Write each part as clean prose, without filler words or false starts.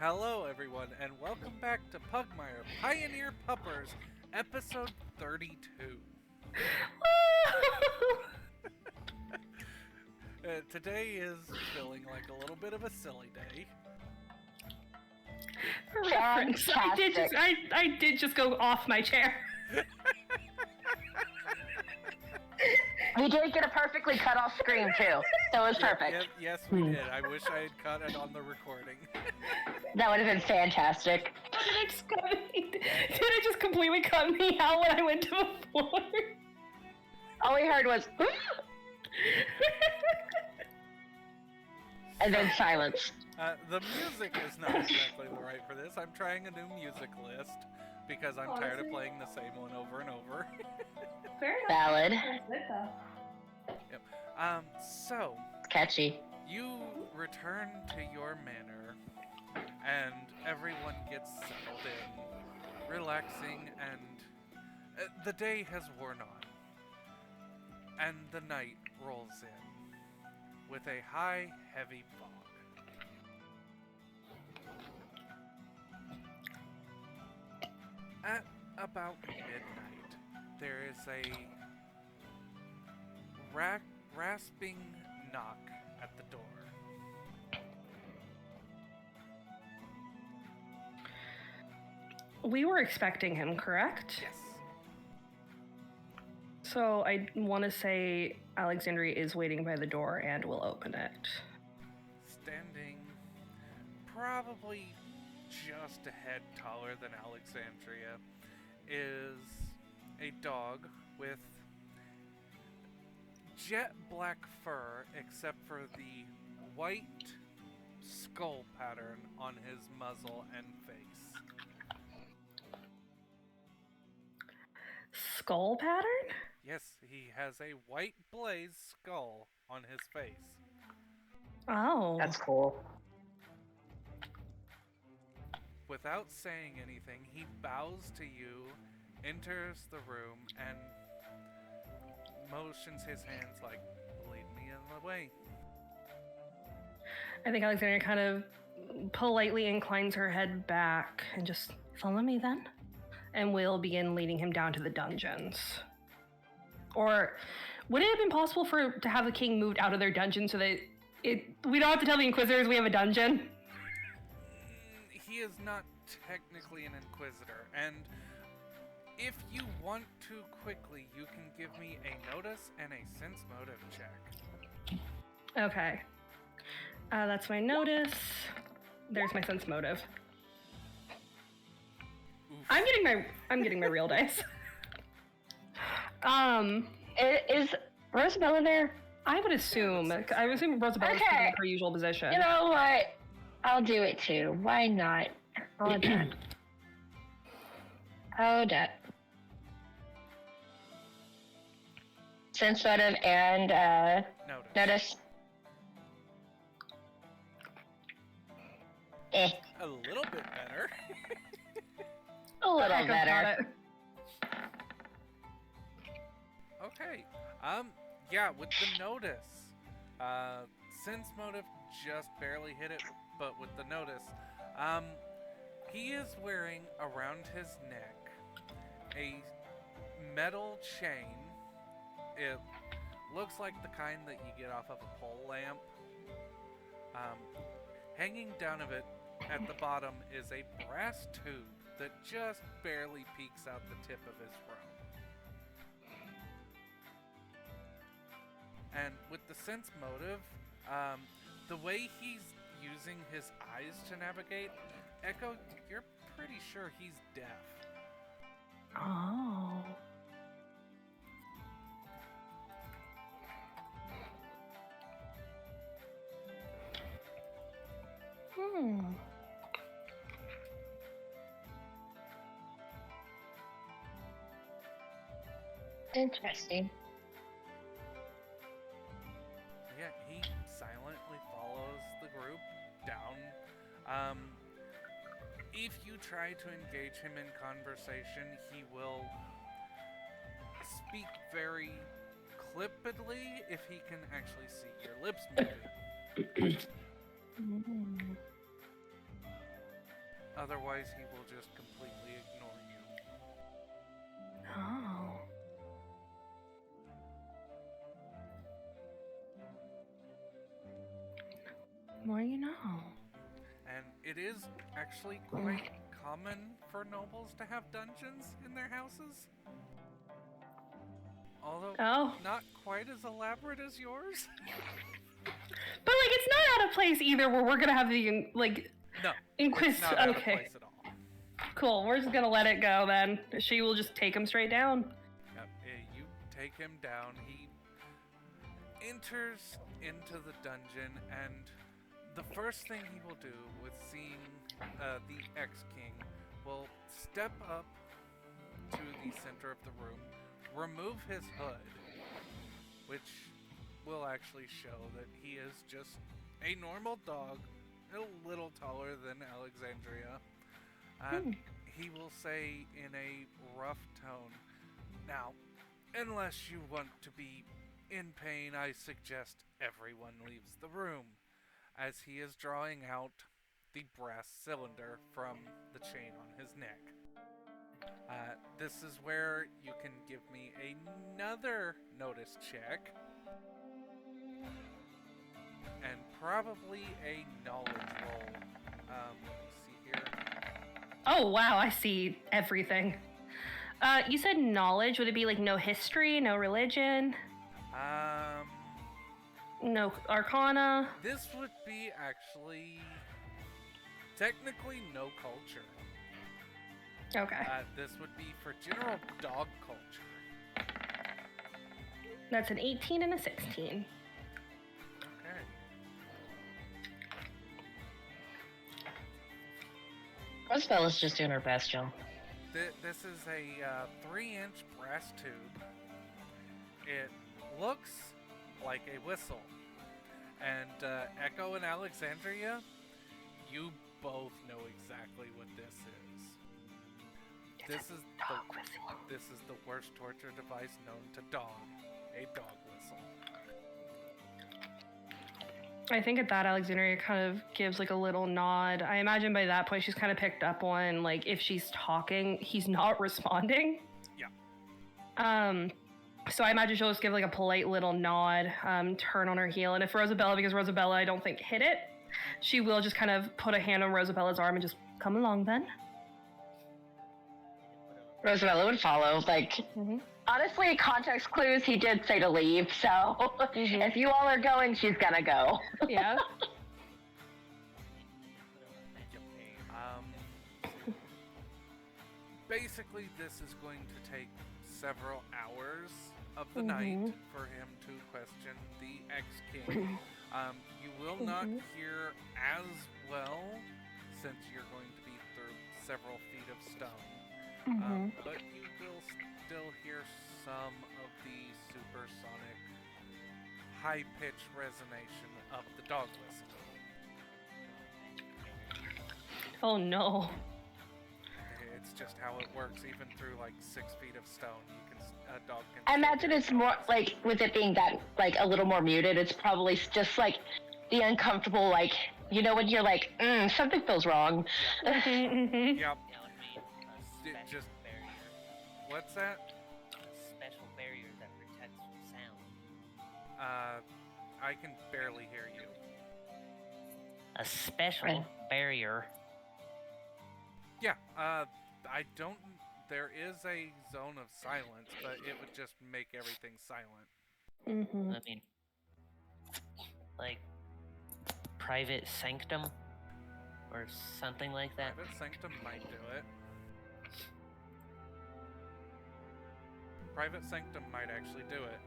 Hello, everyone, and welcome back to Pugmire Pioneer Puppers, episode 32. Today is feeling like a little bit of a silly day. For reference, I did just go off my chair. We did get a perfectly cut off scream too, so it was perfect. Yes, we did. I wish I had cut it on the recording. That would have been fantastic. Did it just completely cut me out when I went to the floor? All we heard was and then silence. The music is not exactly right for this. I'm trying a new music list because I'm tired of playing the same one over and over. Fair enough. Valid. Yep. So It's catchy. you return to your manor, and everyone gets settled in, relaxing, and the day has worn on, and the night rolls in with a high, heavy fog. At about midnight, there is a rasping knock at the door. We were expecting him, correct? Yes. So I want to say Alexandria is waiting by the door and will open it. Standing probably just a head taller than Alexandria is a dog with jet black fur except for the white skull pattern on his muzzle and face. Skull pattern? Yes, he has a white blaze skull on his face. Oh. That's cool. Without saying anything, he bows to you, enters the room, and motions his hands like, lead me in the way. I think Alexandria kind of politely inclines her head back and just, follow me then. And we'll begin leading him down to the dungeons. Or would it have been possible to have the king moved out of their dungeon so that we don't have to tell the Inquisitors we have a dungeon? He is not technically an Inquisitor, and if you want to quickly, you can give me a notice and a sense motive check. Okay. That's my notice. There's my sense motive. Oof. I'm getting my real dice. Is Rosabella there? I would assume Rosabella's Okay. in her usual position. You know what? I'll do it too. Why not? Hold on. Hold up. Sense motive and notice. A little bit better. A little better. Okay. Yeah, with the notice. Sense motive just barely hit it, but with the notice, he is wearing around his neck a metal chain. It looks like the kind that you get off of a pole lamp. Hanging down of it at the bottom is a brass tube that just barely peeks out the tip of his robe. And with the sense motive, the way he's using his eyes to navigate, Echo, you're pretty sure he's deaf. Oh. Interesting. Yeah, he silently follows the group down. If you try to engage him in conversation, he will speak very clippedly if he can actually see your lips moving. Otherwise, he will just completely ignore you. Oh. More you know. And it is actually quite common for nobles to have dungeons in their houses. Although Oh. not quite as elaborate as yours. But like, it's not out of place either. Where we're gonna have the like No, Inquis. it's not out of Okay, place at all. cool. We're just gonna let it go then. She will just take him straight down. Yep, you take him down. He enters into the dungeon, and the first thing he will do with seeing the ex-king will step up to the center of the room, remove his hood, which will actually show that he is just a normal dog, a little taller than Alexandria. And he will say in a rough tone, "Now, unless you want to be in pain, I suggest everyone leaves the room," as he is drawing out the brass cylinder from the chain on his neck. This is where you can give me another notice check. And probably a knowledge roll. Let me see here. Oh wow, I see everything. You said knowledge. Would it be like no history, no religion, no arcana? This would be actually technically no culture. Okay, This would be for general dog culture. that's an 18 and a 16. Okay. Rosebella's just doing her best, Jill. This is a 3-inch brass tube. It looks like a whistle. And Echo and Alexandria, you both know exactly what this is. This is the worst torture device known to dog. A dog whistle. I think at that, Alexandria kind of gives like a little nod. I imagine by that point she's kind of picked up on like if she's talking, he's not responding. Yeah. So I imagine she'll just give like a polite little nod, turn on her heel, and if Rosabella, because Rosabella I don't think hit it, she will just kind of put a hand on Rosabella's arm and just come along then. Rosabella would follow. Like, honestly, context clues, he did say to leave, so if you all are going, she's gonna go. Yeah. Basically, this is going to take several hours of the night for him to question the ex-king. You will not hear as well, since you're going to be through several feet of stone. But you will still hear some of the supersonic high-pitched resonation of the dog whistle. Oh no. It's just how it works. Even through like 6 feet of stone, a dog can. I imagine it's more like, with it being that like a little more muted, it's probably just like the uncomfortable, like, you know, when you're like, something feels wrong. Yep. That would mean a special Just barrier. What's that? A special barrier that protects from sound. I can barely hear you. A special Right. barrier. Yeah. I don't. There is a zone of silence, but it would just make everything silent. I mean, like private sanctum or something like that. Private Sanctum might do it. Private Sanctum might actually do it.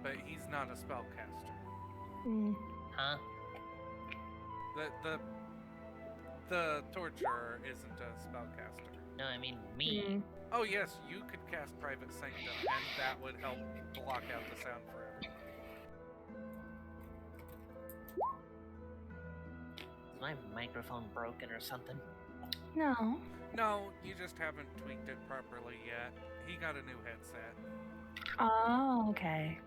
But he's not a spellcaster. Huh? The torturer isn't a spellcaster. No, I mean me. Oh yes, you could cast Private Sanctum, and that would help block out the sound for everyone. Is my microphone broken or something? No. No, you just haven't tweaked it properly yet. He got a new headset. Oh, okay.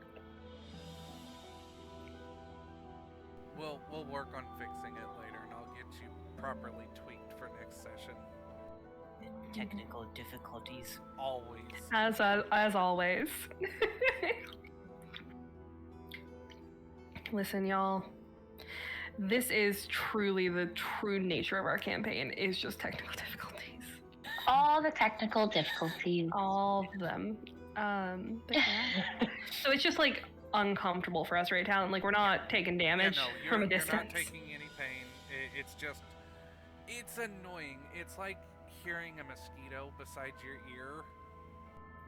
We'll work on fixing it later, and I'll get you properly tweaked for next session. Technical difficulties. Always. As always. Listen, y'all. This is truly the true nature of our campaign, is just technical difficulties. All the technical difficulties. All of them. But yeah. So it's just like uncomfortable for us, right, Talon? Like we're not taking damage from a distance. You're not taking any pain. It's just, it's annoying. It's like hearing a mosquito beside your ear.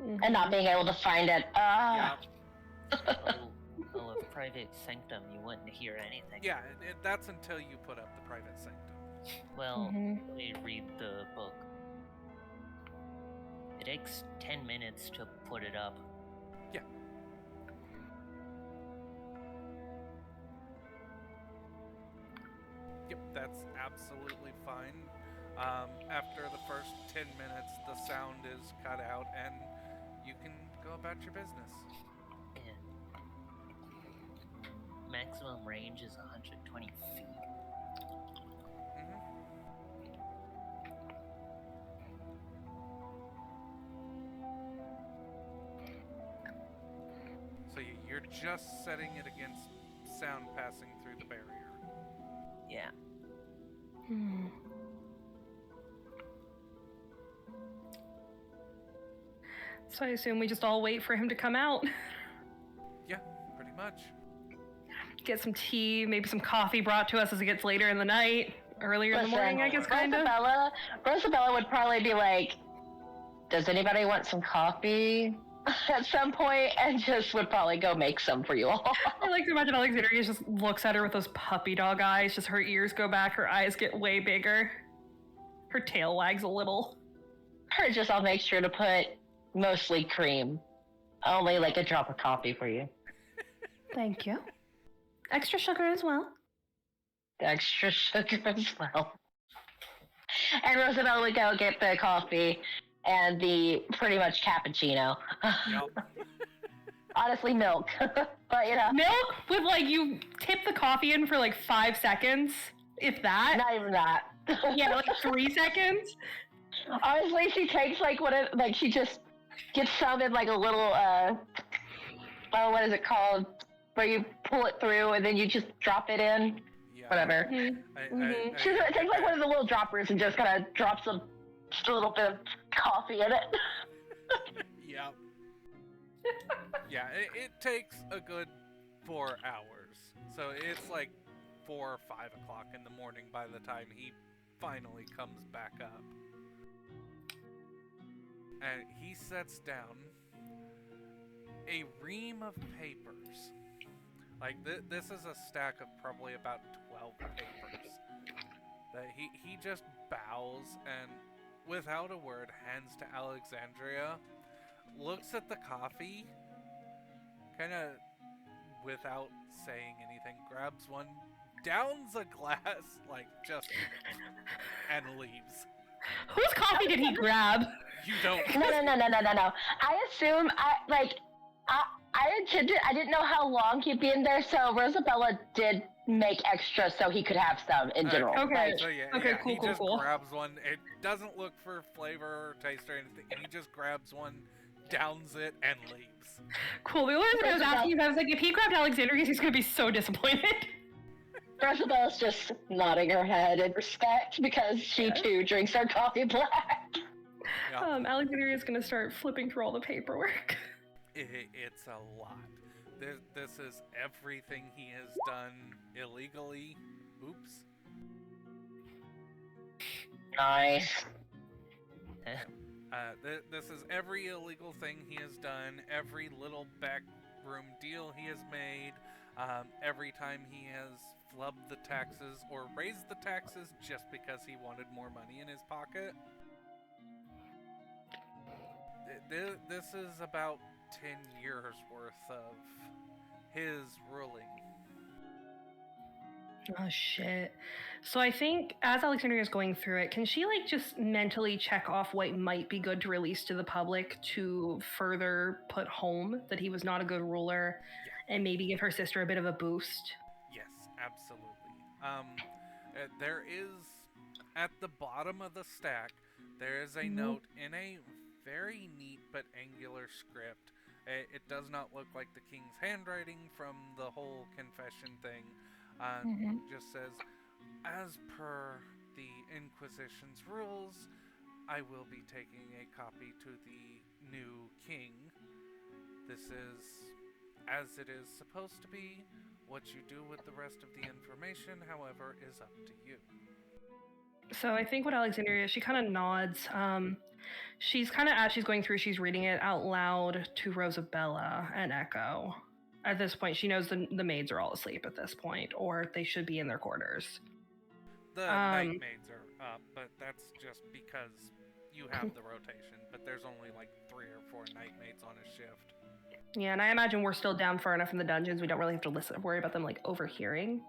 Mhm. And not being able to find it. Yeah. Well, a private sanctum, you wouldn't hear anything. Yeah, that's until you put up the private sanctum. Well, Mhm. we read the book. It takes 10 minutes to put it up. Yeah. Yep, that's absolutely fine. After the first 10 minutes, the sound is cut out and you can go about your business. And maximum range is 120 feet. Mm-hmm. So you're just setting it against sound passing through the barrier. Yeah. Hmm. So I assume we just all wait for him to come out. Yeah, pretty much. Get some tea, maybe some coffee brought to us as it gets later in the night, earlier in the morning, I guess, kind of. Rosabella would probably be like, does anybody want some coffee at some point? And just would probably go make some for you all. I like to imagine Alexandria just looks at her with those puppy dog eyes, just her ears go back, her eyes get way bigger. Her tail wags a little. Or just I'll make sure to put mostly cream. Only like a drop of coffee for you. Thank you. Extra sugar as well. Extra sugar as well. And Rosabella would go get the coffee and the pretty much cappuccino. Yep. Honestly, milk. But you know. Milk with like, you tip the coffee in for like 5 seconds, if that. Not even that. Yeah, like 3 seconds. Honestly, she takes like she just gets some in like a little what is it called? Where you pull it through and then you just drop it in. Yeah. Whatever. She takes like one of the little droppers and just kind of drops just a little bit of coffee in it. Yep. Yeah, it takes a good 4 hours. So it's like 4 or 5 o'clock in the morning by the time he finally comes back up. And he sets down a ream of papers. Like, this is a stack of probably about 12 papers. That he just bows and, without a word, hands to Alexandria, looks at the coffee, kind of without saying anything, grabs one, downs a glass, like, just, and leaves. Whose coffee did he grab? You don't. No. I assume I didn't know how long he'd be in there, so Rosabella did make extra so he could have some in general. Okay. So yeah, Okay, he just cool. grabs one. It doesn't look for flavor or taste or anything. He just grabs one, downs it, and leaves. Cool. The only reason I was asking is I was like, if he grabbed Alexandria, he's gonna be so disappointed. Rosabella's just nodding her head in respect because she too drinks her coffee black. Yeah. Alexandria's gonna start flipping through all the paperwork. It's a lot. This is everything he has done illegally. Oops. Nice. This is every illegal thing he has done, every little backroom deal he has made, every time he has flubbed the taxes or raised the taxes just because he wanted more money in his pocket. This is about 10 years worth of his ruling. Oh shit. So I think as Alexandria is going through it, can she like just mentally check off what might be good to release to the public to further put home that he was not a good ruler and maybe give her sister a bit of a boost? Yes, absolutely. There is at the bottom of the stack, there is a note in a very neat but angular script. It does not look like the king's handwriting from the whole confession thing. Just says, as per the Inquisition's rules, I will be taking a copy to the new king. This is as it is supposed to be. What you do with the rest of the information, however, is up to you. So I think what Alexandria, she kind of nods. She's kind of, as she's going through, she's reading it out loud to Rosabella and Echo. At this point, she knows the maids are all asleep at this point, or they should be in their quarters. The night maids are up, but that's just because you have the rotation. But there's only like 3 or 4 night maids on a shift. Yeah, and I imagine we're still down far enough in the dungeons. We don't really have to worry about them like overhearing.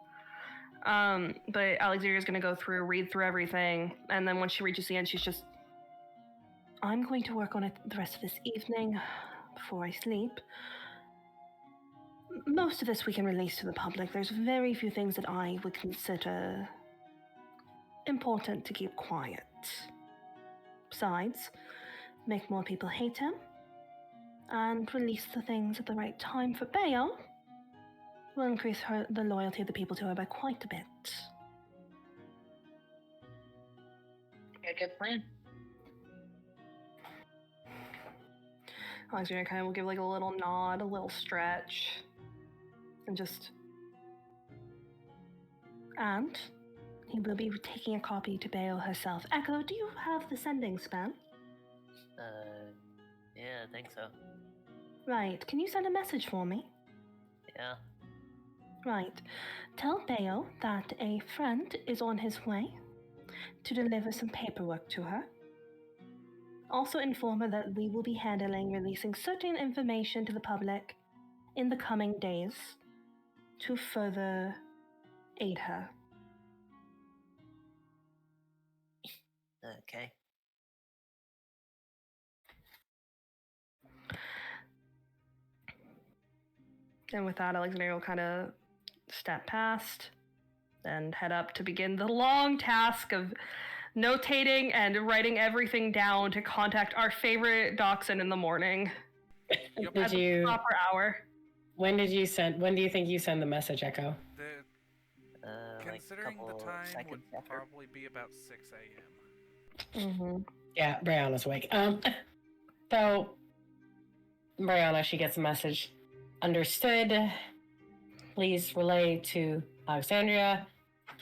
But Alexandria's gonna go through, read through everything, and then once she reaches the end, she's just, I'm going to work on it the rest of this evening before I sleep. Most of this we can release to the public. There's very few things that I would consider important to keep quiet. Besides, make more people hate him, and release the things at the right time for Bayo will increase the loyalty of the people to her by quite a bit. A good plan. Alexandria kind of will give like a little nod, a little stretch, and just... And he will be taking a copy to Bayo herself. Echo, do you have the sending spell? Yeah, I think so. Right, can you send a message for me? Yeah. Right. Tell Bayo that a friend is on his way to deliver some paperwork to her. Also inform her that we will be releasing certain information to the public in the coming days to further aid her. Okay. And with that, Alexandria will kind of step past and head up to begin the long task of notating and writing everything down to contact our favorite dachshund in the morning. Yep. At the proper hour. When do you think you send the message, Echo? Considering like the time would after. probably be about 6 a.m. Mm-hmm. Yeah, Brianna's awake. So Brianna, she gets a message. Understood. Please relay to Alexandria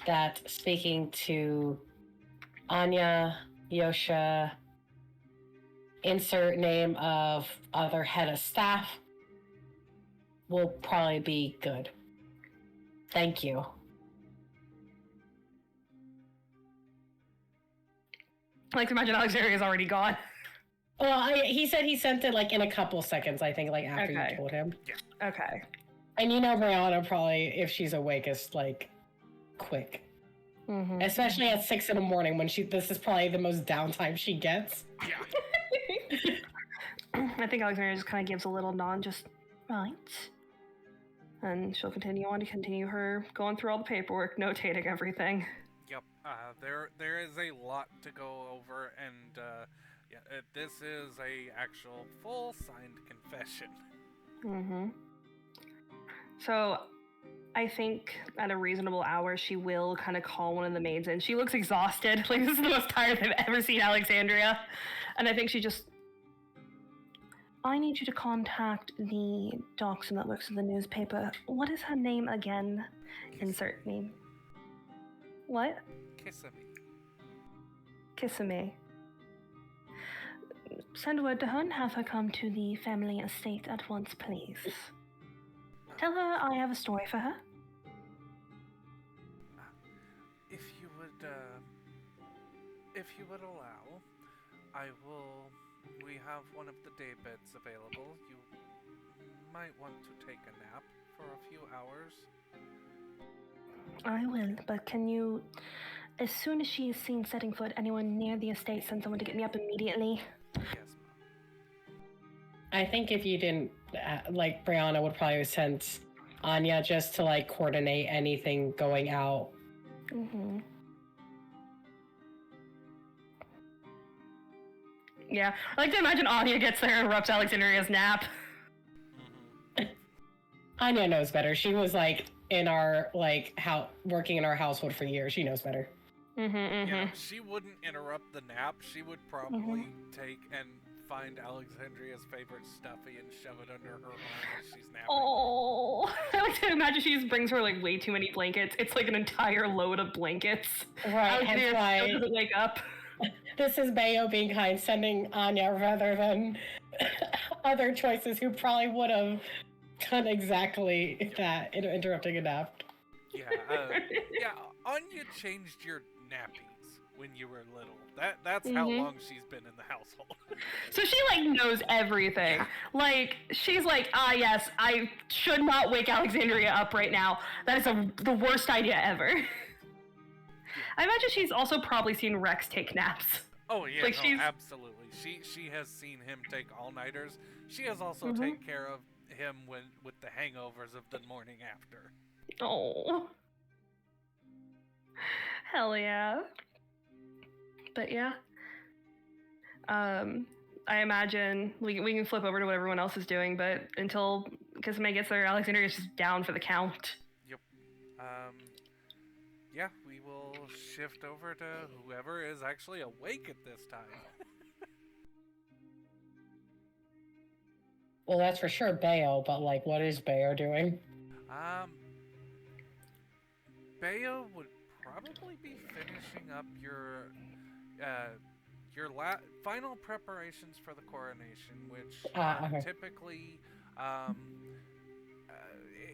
that speaking to Anya, Yosha, insert name of other head of staff will probably be good. Thank you. Like, imagine Alexandria is already gone. Well, he said he sent it like in a couple seconds, I think, like after Okay. you told him. Okay. And you know Brianna probably, if she's awake, is like quick. Mm-hmm. Especially at 6 a.m. when this is probably the most downtime she gets. Yeah. I think Alexandria just kind of gives a little nod, just, right. And she'll continue her going through all the paperwork, notating everything. Yep. There is a lot to go over, and this is a actual full signed confession. Mm-hmm. So, I think at a reasonable hour, she will kind of call one of the maids in. She looks exhausted. Like, this is the most tired I've ever seen Alexandria. And I think she just... I need you to contact the dachshund that works in the newspaper. What is her name again? Insert name. What? Kissimmee. Send word to her and have her come to the family estate at once, please. Tell her I have a story for her. If you would allow, we have one of the day beds available. You might want to take a nap for a few hours. I will, but can you, as soon as she is seen setting foot anywhere near the estate, send someone to get me up immediately? Yes, ma'am. I think if you didn't, like, Brianna would probably have sent Anya just to, like, coordinate anything going out. Mm-hmm. Yeah, I like to imagine Anya gets there and interrupts Alexandria's nap. Anya knows better. She was like in our working in our household for years. She knows better. You know, she wouldn't interrupt the nap. She would probably take and find Alexandria's favorite stuffy and shove it under her arm as she's napping. Oh, I like to imagine she just brings her like way too many blankets. It's like an entire load of blankets. Right, hence why still doesn't wake up. This is Bayo being kind, sending Anya rather than other choices who probably would have done exactly that, interrupting a nap. Yeah, Anya changed your nappies when you were little. That's how long she's been in the household. So she like knows everything. Like she's like, yes, I should not wake Alexandria up right now. That is the worst idea ever. I imagine she's also probably seen Rex take naps. Oh yeah, like no, absolutely. She has seen him take all-nighters. She has also taken care of him with the hangovers of the morning after. Oh. Hell yeah. But yeah. I imagine we can flip over to what everyone else is doing, but until Kisame gets there, Alexandria is just down for the count. Yep. Yeah, we will shift over to whoever is actually awake at this time. Well, that's for sure Bayo, but like, what is Bayo doing? Bayo would probably be finishing up your final preparations for the coronation, which typically,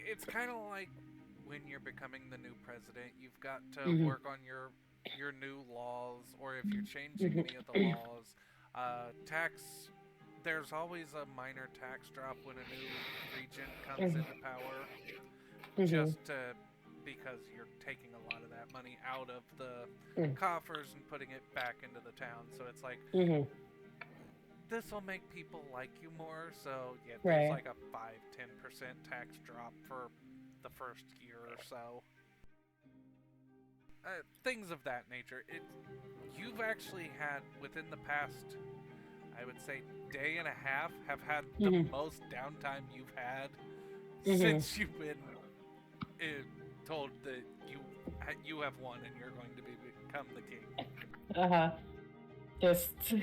it's kind of like when you're becoming the new president, you've got to work on your new laws, or if you're changing any of the laws. There's always a minor tax drop when a new regent comes into power, just because you're taking a lot of that money out of the coffers and putting it back into the town. So it's like, this will make people like you more. So yeah, there's like a 5-10% tax drop for the first year or so. Things of that nature. You've actually had, within the past, I would say, day and a half, have had the most downtime you've had since you've been told that you have won and you're going to become the king. Just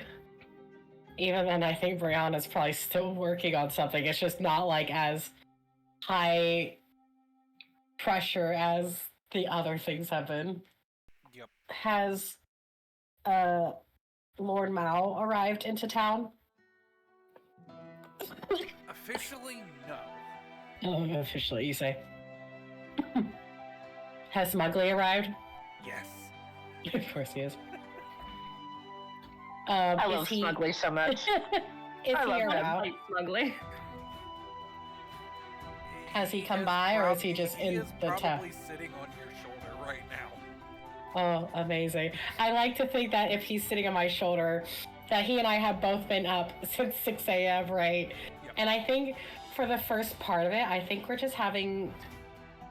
even then, I think Brianna's probably still working on something. It's just not like as high pressure as the other things have been. Yep. Has Lord Mao arrived into town? Officially, no. Oh, officially, you say. Has Smugly arrived? Yes. Of course he is. I love Smugly so much. Is he around? Smugly. Has he come by, or is he just in the town? He is probably sitting on your shoulder right now. Oh, amazing. I like to think that if he's sitting on my shoulder, that he and I have both been up since 6 a.m., right? Yep. And I think for the first part of it, I think we're just having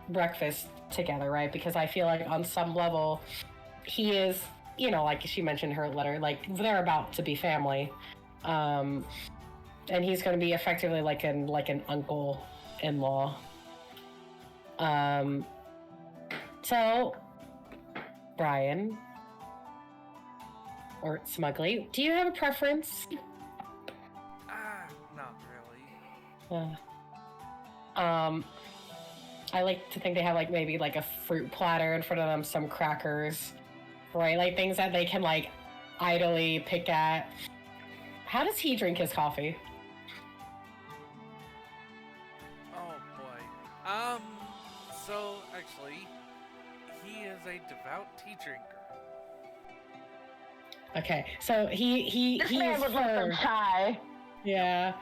breakfast together, right? Because I feel like on some level, he is, you know, like she mentioned in her letter, like they're about to be family. And he's going to be effectively like an uncle-in-law. So, Brian, or Smugly, do you have a preference? Not really. I like to think they have like maybe like a fruit platter in front of them, some crackers, right? Like things that they can like idly pick at. How does he drink his coffee? Oh boy. So actually, he is a devout tea drinker. Okay, so he man would love some chai. Yeah.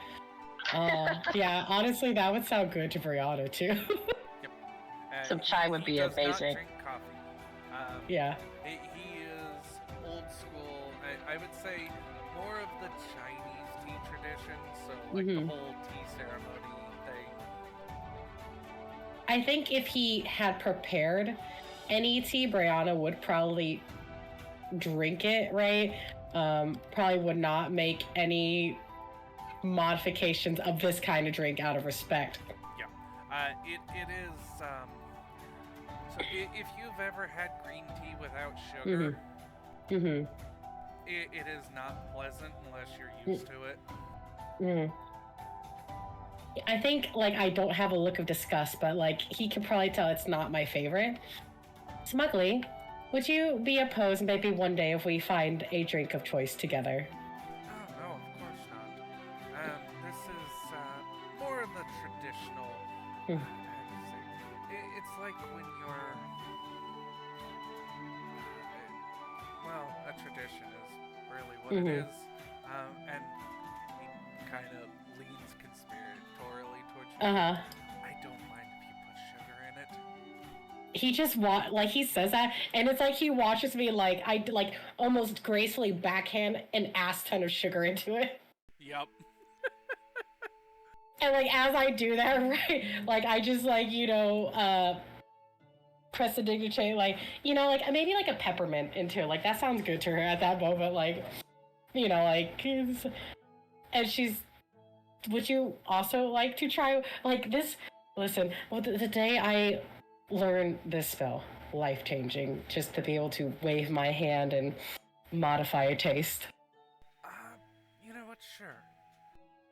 Yeah, honestly, that would sound good to Brianna, too. Yep. Some chai would be amazing. He does not drink coffee. Yeah. He is old school. I would say more of the Chinese tea tradition, so like the whole tea ceremony thing. I think if he had prepared any tea, Brianna would probably drink it, right? probably would not make any modifications of this kind of drink out of respect. Yeah. It is. So if you've ever had green tea without sugar, Mm-hmm. it is not pleasant unless you're used to it. Mm. I think like I don't have a look of disgust, but like he can probably tell it's not my favorite. Smugly, would you be opposed maybe one day if we find a drink of choice together? Oh no, of course not. This is more of the traditional. Hmm. How do you say? It's like when you're. Well, a tradition is really what it is. And he kind of leans conspiratorially towards you. Uh-huh. I don't mind if you put sugar in it. He just like he says that, and it's like he watches me like I like almost gracefully backhand an ass ton of sugar into it. Yep. And like as I do that, right, like I just like press the dignity, like like maybe like a peppermint into it. Like that sounds good to her at that moment, like like and she's. Would you also like to try like this? Listen, well, the day I learned this spell, life-changing, just to be able to wave my hand and modify a taste. You know what? Sure.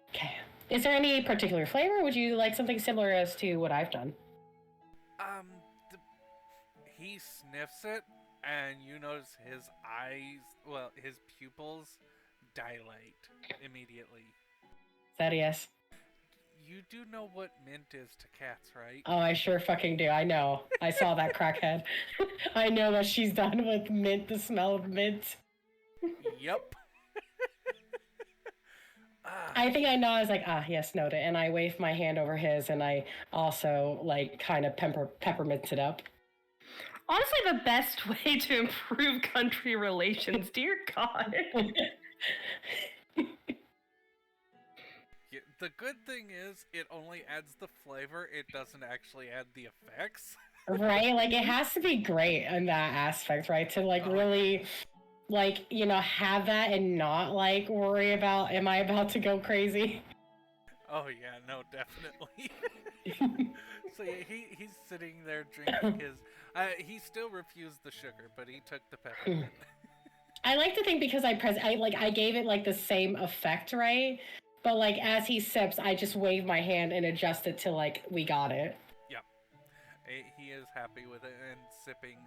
Okay. Is there any particular flavor? Would you like something similar as to what I've done? He sniffs it, and you notice his eyes, well, his pupils dilate immediately. Is that a yes? You do know what mint is to cats, right? Oh, I sure fucking do. I know. I saw that crackhead. I know what she's done with mint, the smell of mint. Yep. I think I know. I was like, yes, note it. And I waved my hand over his, and I also, like, kind of peppermints it up. Honestly, the best way to improve country relations, dear God. Yeah, the good thing is, it only adds the flavor, it doesn't actually add the effects. Right? Like, it has to be great in that aspect, right? To, like, really, like, have that and not, like, worry about, am I about to go crazy? Oh, yeah, no, definitely. So, yeah, he's sitting there drinking his... he still refused the sugar, but he took the peppermint. I like to think because I gave it, like, the same effect, right? But, like, as he sips, I just wave my hand and adjust it to, like, we got it. Yep. He is happy with it and sipping.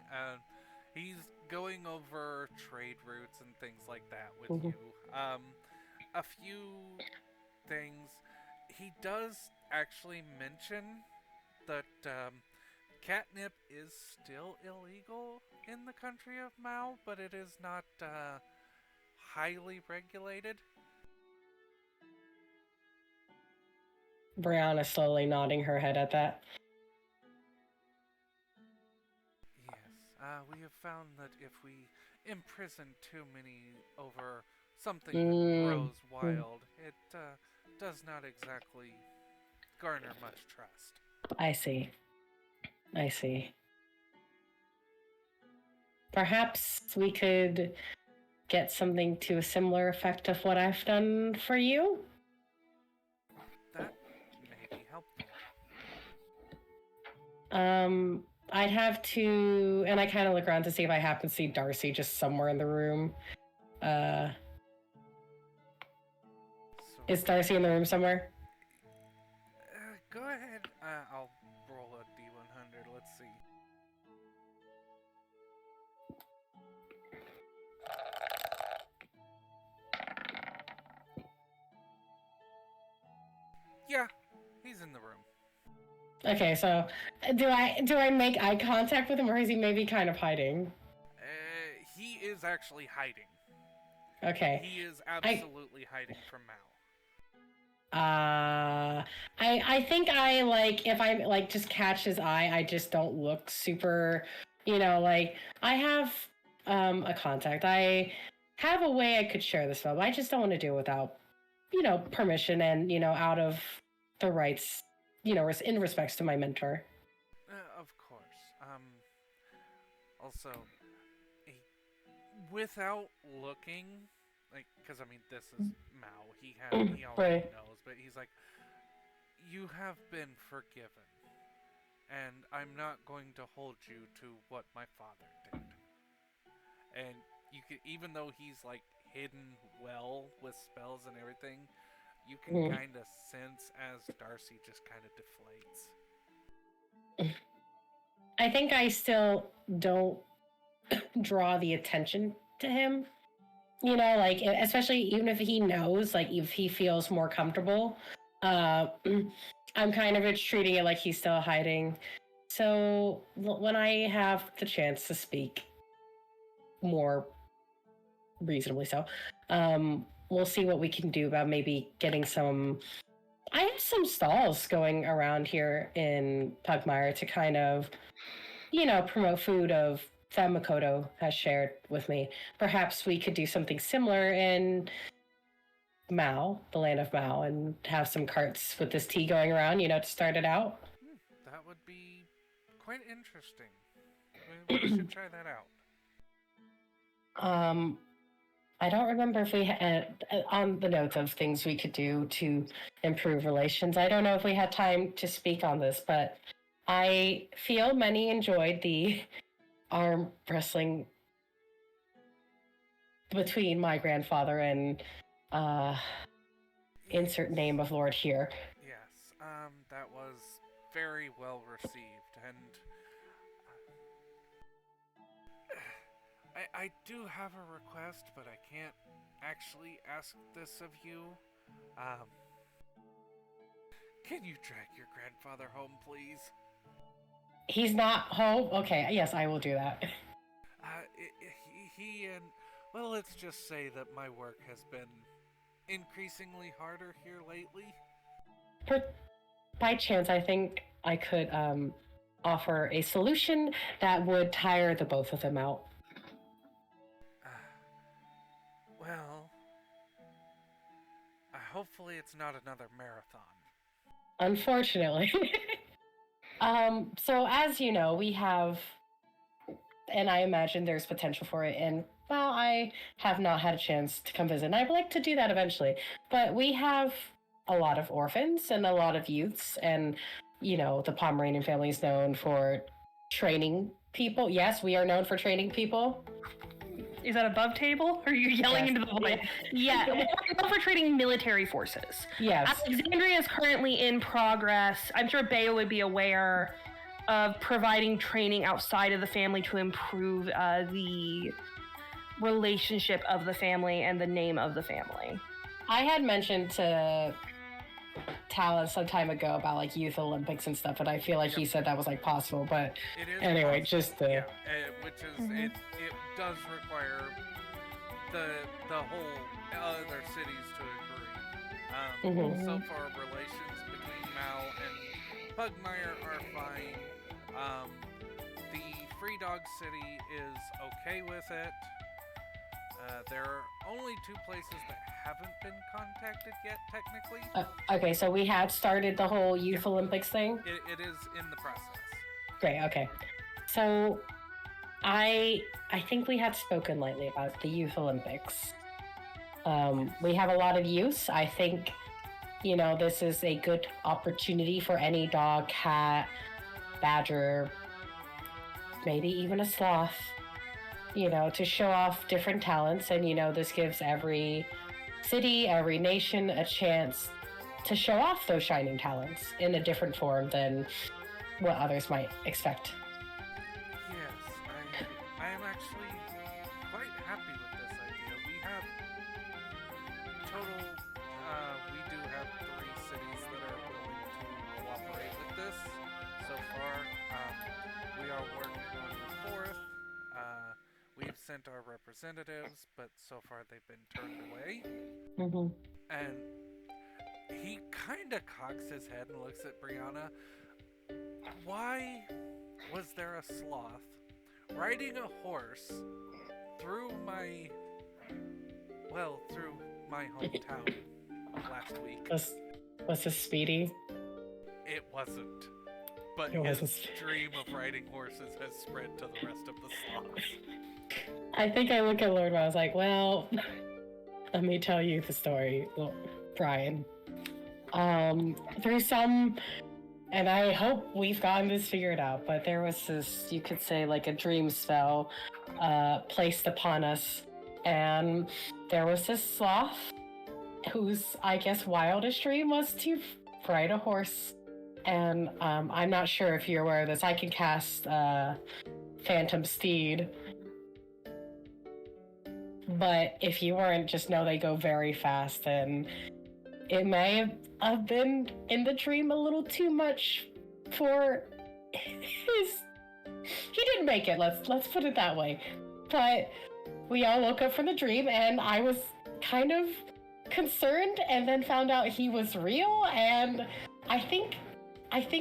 He's going over trade routes and things like that with you. A few things. He does actually mention that catnip is still illegal in the country of Mao, but it is not highly regulated. Brianna slowly nodding her head at that. Yes, we have found that if we imprison too many over something that grows wild, it does not exactly garner much trust. I see. Perhaps we could get something to a similar effect of what I've done for you? That may be helpful. I'd have to, and I kind of look around to see if I happen to see Darcy just somewhere in the room. Is Darcy in the room somewhere? Go ahead. I'll roll a D100. Let's see. Yeah, he's in the room. Okay, so do I make eye contact with him, or is he maybe kind of hiding? He is actually hiding. Okay. He is absolutely hiding from Mao. I think I like if I like just catch his eye, I just don't look super, like I have a contact. I have a way I could share this film. I just don't want to do it without, permission and out of the rights, in respects to my mentor. Of course. Also, without looking, like, because I mean, this is Mao. He already Right. knows, but he's like, you have been forgiven, and I'm not going to hold you to what my father did. And you can, even though he's like hidden well with spells and everything, you can kind of sense as Darcy just kind of deflates. I think I still don't draw the attention to him. You know, like, especially even if he knows, like, if he feels more comfortable, I'm kind of just treating it like he's still hiding. So when I have the chance to speak more reasonably so, we'll see what we can do about maybe getting some. I have some stalls going around here in Pugmire to kind of, promote food of that Makoto has shared with me. Perhaps we could do something similar in Mao, the land of Mao, and have some carts with this tea going around, to start it out. That would be quite interesting. We should try that out. I don't remember if we had, on the notes of things we could do to improve relations, I don't know if we had time to speak on this, but I feel many enjoyed the arm wrestling between my grandfather and insert name of Lord here. Yes, that was very well received, and I do have a request, but I can't actually ask this of you. Can you drag your grandfather home, please? He's not home? Okay, yes, I will do that. He and, well, let's just say that my work has been increasingly harder here lately. By chance, I think I could offer a solution that would tire the both of them out. Well, hopefully it's not another marathon. Unfortunately. So as you know, we have, and I imagine there's potential for it, and well, I have not had a chance to come visit, and I'd like to do that eventually, but we have a lot of orphans and a lot of youths, and, the Pomeranian family is known for training people. Yes, we are known for training people. Is that above table? Or are you yelling into the void? Yeah, we're infiltrating military forces. Yes. Alexandria is currently in progress. I'm sure Bayo would be aware of providing training outside of the family to improve the relationship of the family and the name of the family. I had mentioned to Talon some time ago about like youth Olympics and stuff, and I feel like he said that was like possible, but it is anyway, possible. just the which is it does require the whole other cities to agree. So far, relations between Mao and Pugmire are fine. The Free Dog City is okay with it. There are only 2 places that haven't been contacted yet, technically. Okay, so we had started the whole Youth Olympics thing? It is in the process. Great, okay. So, I think we had spoken lately about the Youth Olympics. We have a lot of youths. I think, this is a good opportunity for any dog, cat, badger, maybe even a sloth, to show off different talents. And, this gives every city, every nation a chance to show off those shining talents in a different form than what others might expect. Yes, I am actually quite happy with this idea. We have total, we do have 3 cities that are willing to cooperate with this so far. We are working on the 4th. We've sent our representatives, but so far they've been turned away. And he kind of cocks his head and looks at Brianna. Why was there a sloth riding a horse through my hometown last week? Was this Speedy? It wasn't. But his dream of riding horses has spread to the rest of the sloths. I think I look at Lord and I was like, well, Let me tell you the story, Brian. Through some, and I hope we've gotten this figured out, but there was this, you could say, like a dream spell placed upon us, and there was this sloth whose, I guess, wildest dream was to ride a horse. And I'm not sure if you're aware of this. I can cast Phantom Steed. But if you weren't, just know they go very fast, and it may have been in the dream a little too much for his. He didn't make it. Let's put it that way. But we all woke up from the dream, and I was kind of concerned, and then found out he was real. And I think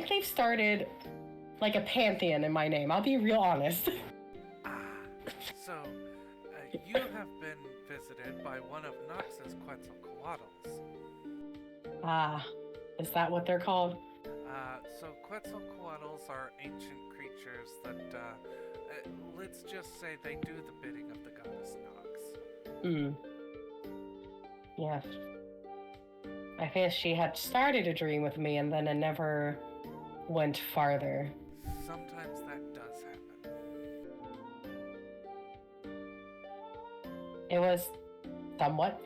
they've started like a pantheon in my name. I'll be real honest. So, you have been visited by one of Nox's Quetzalcoatlus. Is that what they're called? So Quetzalcoatlus are ancient creatures that, let's just say they do the bidding of the goddess Nox. Yeah. I guess she had started a dream with me, and then it never went farther. Sometimes that does happen. It was somewhat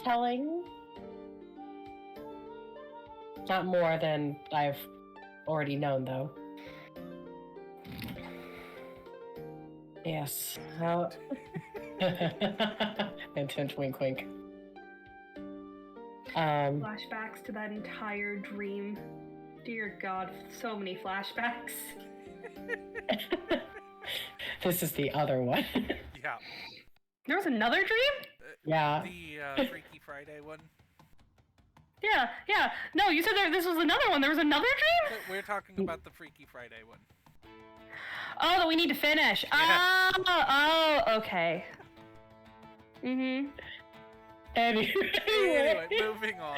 telling. Not more than I've already known, though. Yes. Intent wink wink. Flashbacks to that entire dream. Dear God, so many flashbacks. This is the other one. Yeah. There was another dream? Yeah. The Freaky Friday one. Yeah. No, you said this was another one. There was another dream? We're talking about the Freaky Friday one. Oh, that we need to finish. Yeah. Oh, okay. Mm-hmm. Anyway, moving on.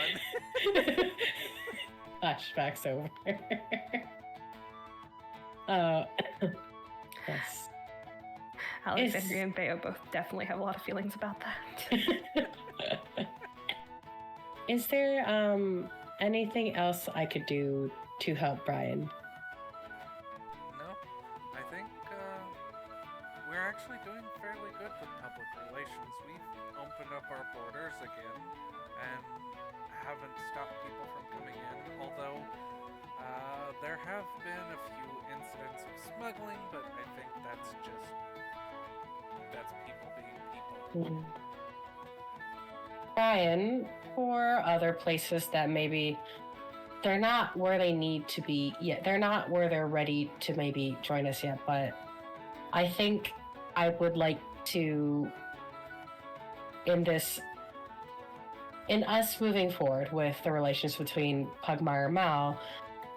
Flashbacks over. Yes. Alexandria and Bayo both definitely have a lot of feelings about that. Is there anything else I could do to help Brian? No, I think we're actually doing fairly good with public relations. We've opened up our borders again and haven't stopped people from coming in, although there have been a few incidents of smuggling, but I think that's people being people. Brian, for other places that maybe they're not where they need to be yet, they're not where they're ready to maybe join us yet, but I think I would like to, in us moving forward with the relations between Pugmire and Mal,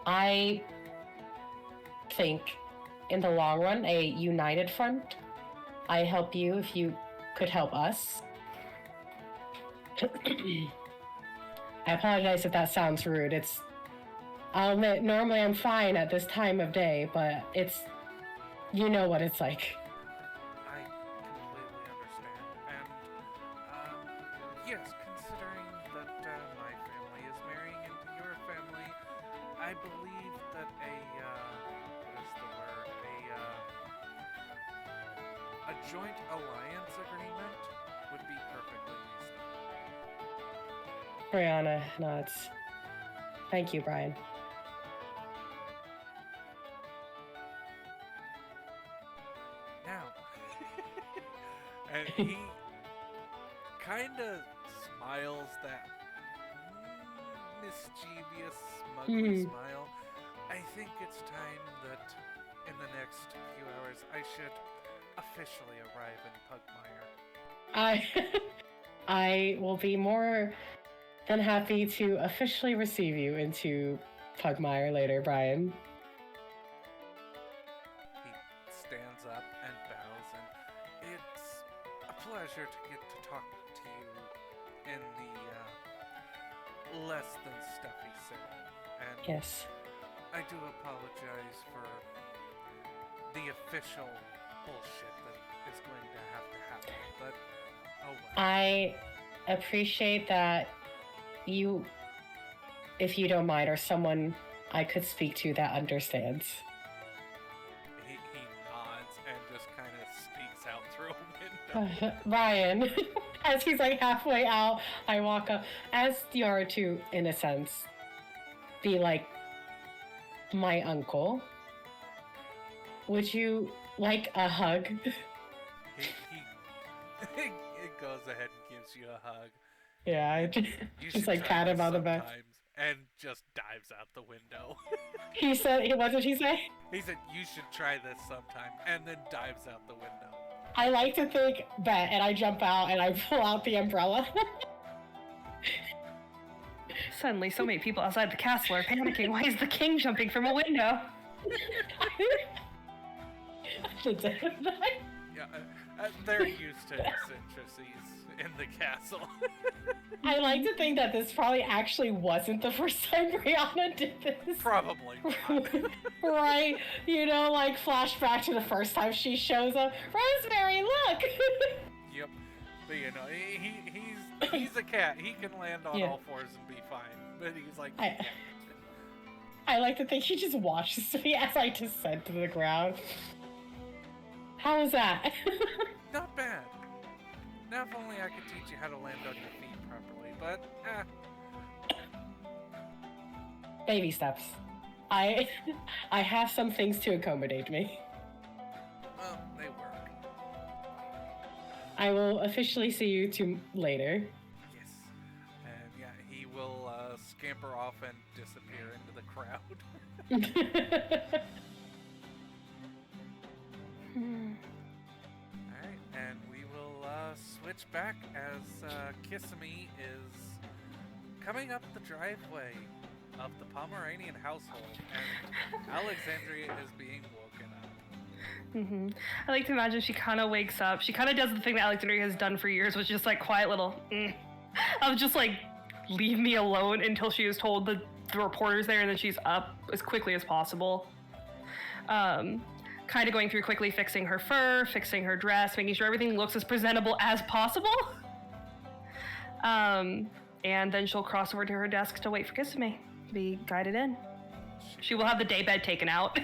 I think in the long run, a united front. I help you if you could help us. I apologize if that sounds rude. I'll admit, normally I'm fine at this time of day, but you know what it's like. I completely understand. And, yes, considering that my family is marrying into your family, I believe that a joint alliance agreement would be perfectly reasonable. Brianna nods. Thank you, Brian. Now, and he kind of smiles that mischievous, smugly smile. I think it's time that in the next few hours I should officially arrive in Pugmire. I will be more than happy to officially receive you into Pugmire later, Brian. He stands up and bows, and it's a pleasure to get to talk to you in the less than stuffy setting. And Yes. I do apologize for the official bullshit that is going to have to happen, but oh well. appreciate that you, if you don't mind, or someone I could speak to that understands. He nods and just kind of sneaks out through a window. Ryan, as he's like halfway out, I walk up, as you are to, in a sense, be like my uncle. Would you like a hug? He goes ahead and gives you a hug. Yeah, I You just should like try pat this him on the back. sometimes, and just dives out the window. He said, what did he say? He said, you should try this sometime, and then dives out the window. I like to think, bet, and I jump out and I pull out the umbrella. Suddenly, so many people outside the castle are panicking. Why is the king jumping from a window? Yeah, they're used to eccentricities in the castle. I like to think that this probably actually wasn't the first time Brianna did this. Probably not. Right? You know, like flashback to the first time she shows up. Rosemary, look! Yep. But you know, he's a cat. He can land on Yeah. all fours and be fine. But he's like, I like to think he just watches me as I descend to the ground. How was that? not bad. Now if only I could teach you how to land on your feet properly, but Baby steps. I have some things to accommodate me. well, they work. I will officially see you two later. Yes. And yeah, he will scamper off and disappear into the crowd. Alright, and we will switch back as Kissimmee is coming up the driveway of the Pomeranian household, and Alexandria is being woken up. I like to imagine she kind of wakes up. She kind of does the thing that Alexandria has done for years, which is just like quiet little, of just like, leave me alone until she is told the reporter's there, and then she's up as quickly as possible. Kind of going through quickly, fixing her fur, fixing her dress, making sure everything looks as presentable as possible. And then she'll cross over to her desk to wait for Kissimmee to be guided in. She will have the daybed taken out.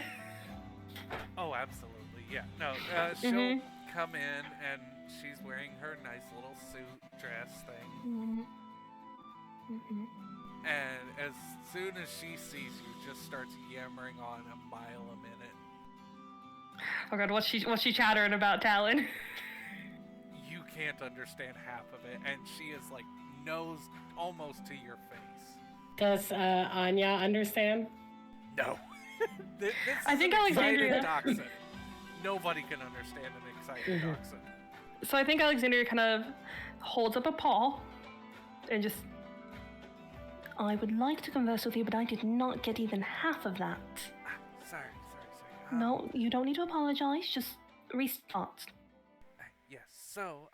Oh, absolutely, yeah. No, she'll come in, and she's wearing her nice little suit dress thing. And as soon as she sees you, just starts yammering on a mile a minute. Oh god, what's she chattering about, Talon? You can't understand half of it, and she is like nose almost to your face. Does Anya understand? No. This I is think an Alexandria- excited dachshund. Nobody can understand an excited dachshund. So I think Alexandria kind of holds up a paw and just... I would like to converse with you, but I did not get even half of that. Sorry. No, you don't need to apologize. Just restart. Yes, so,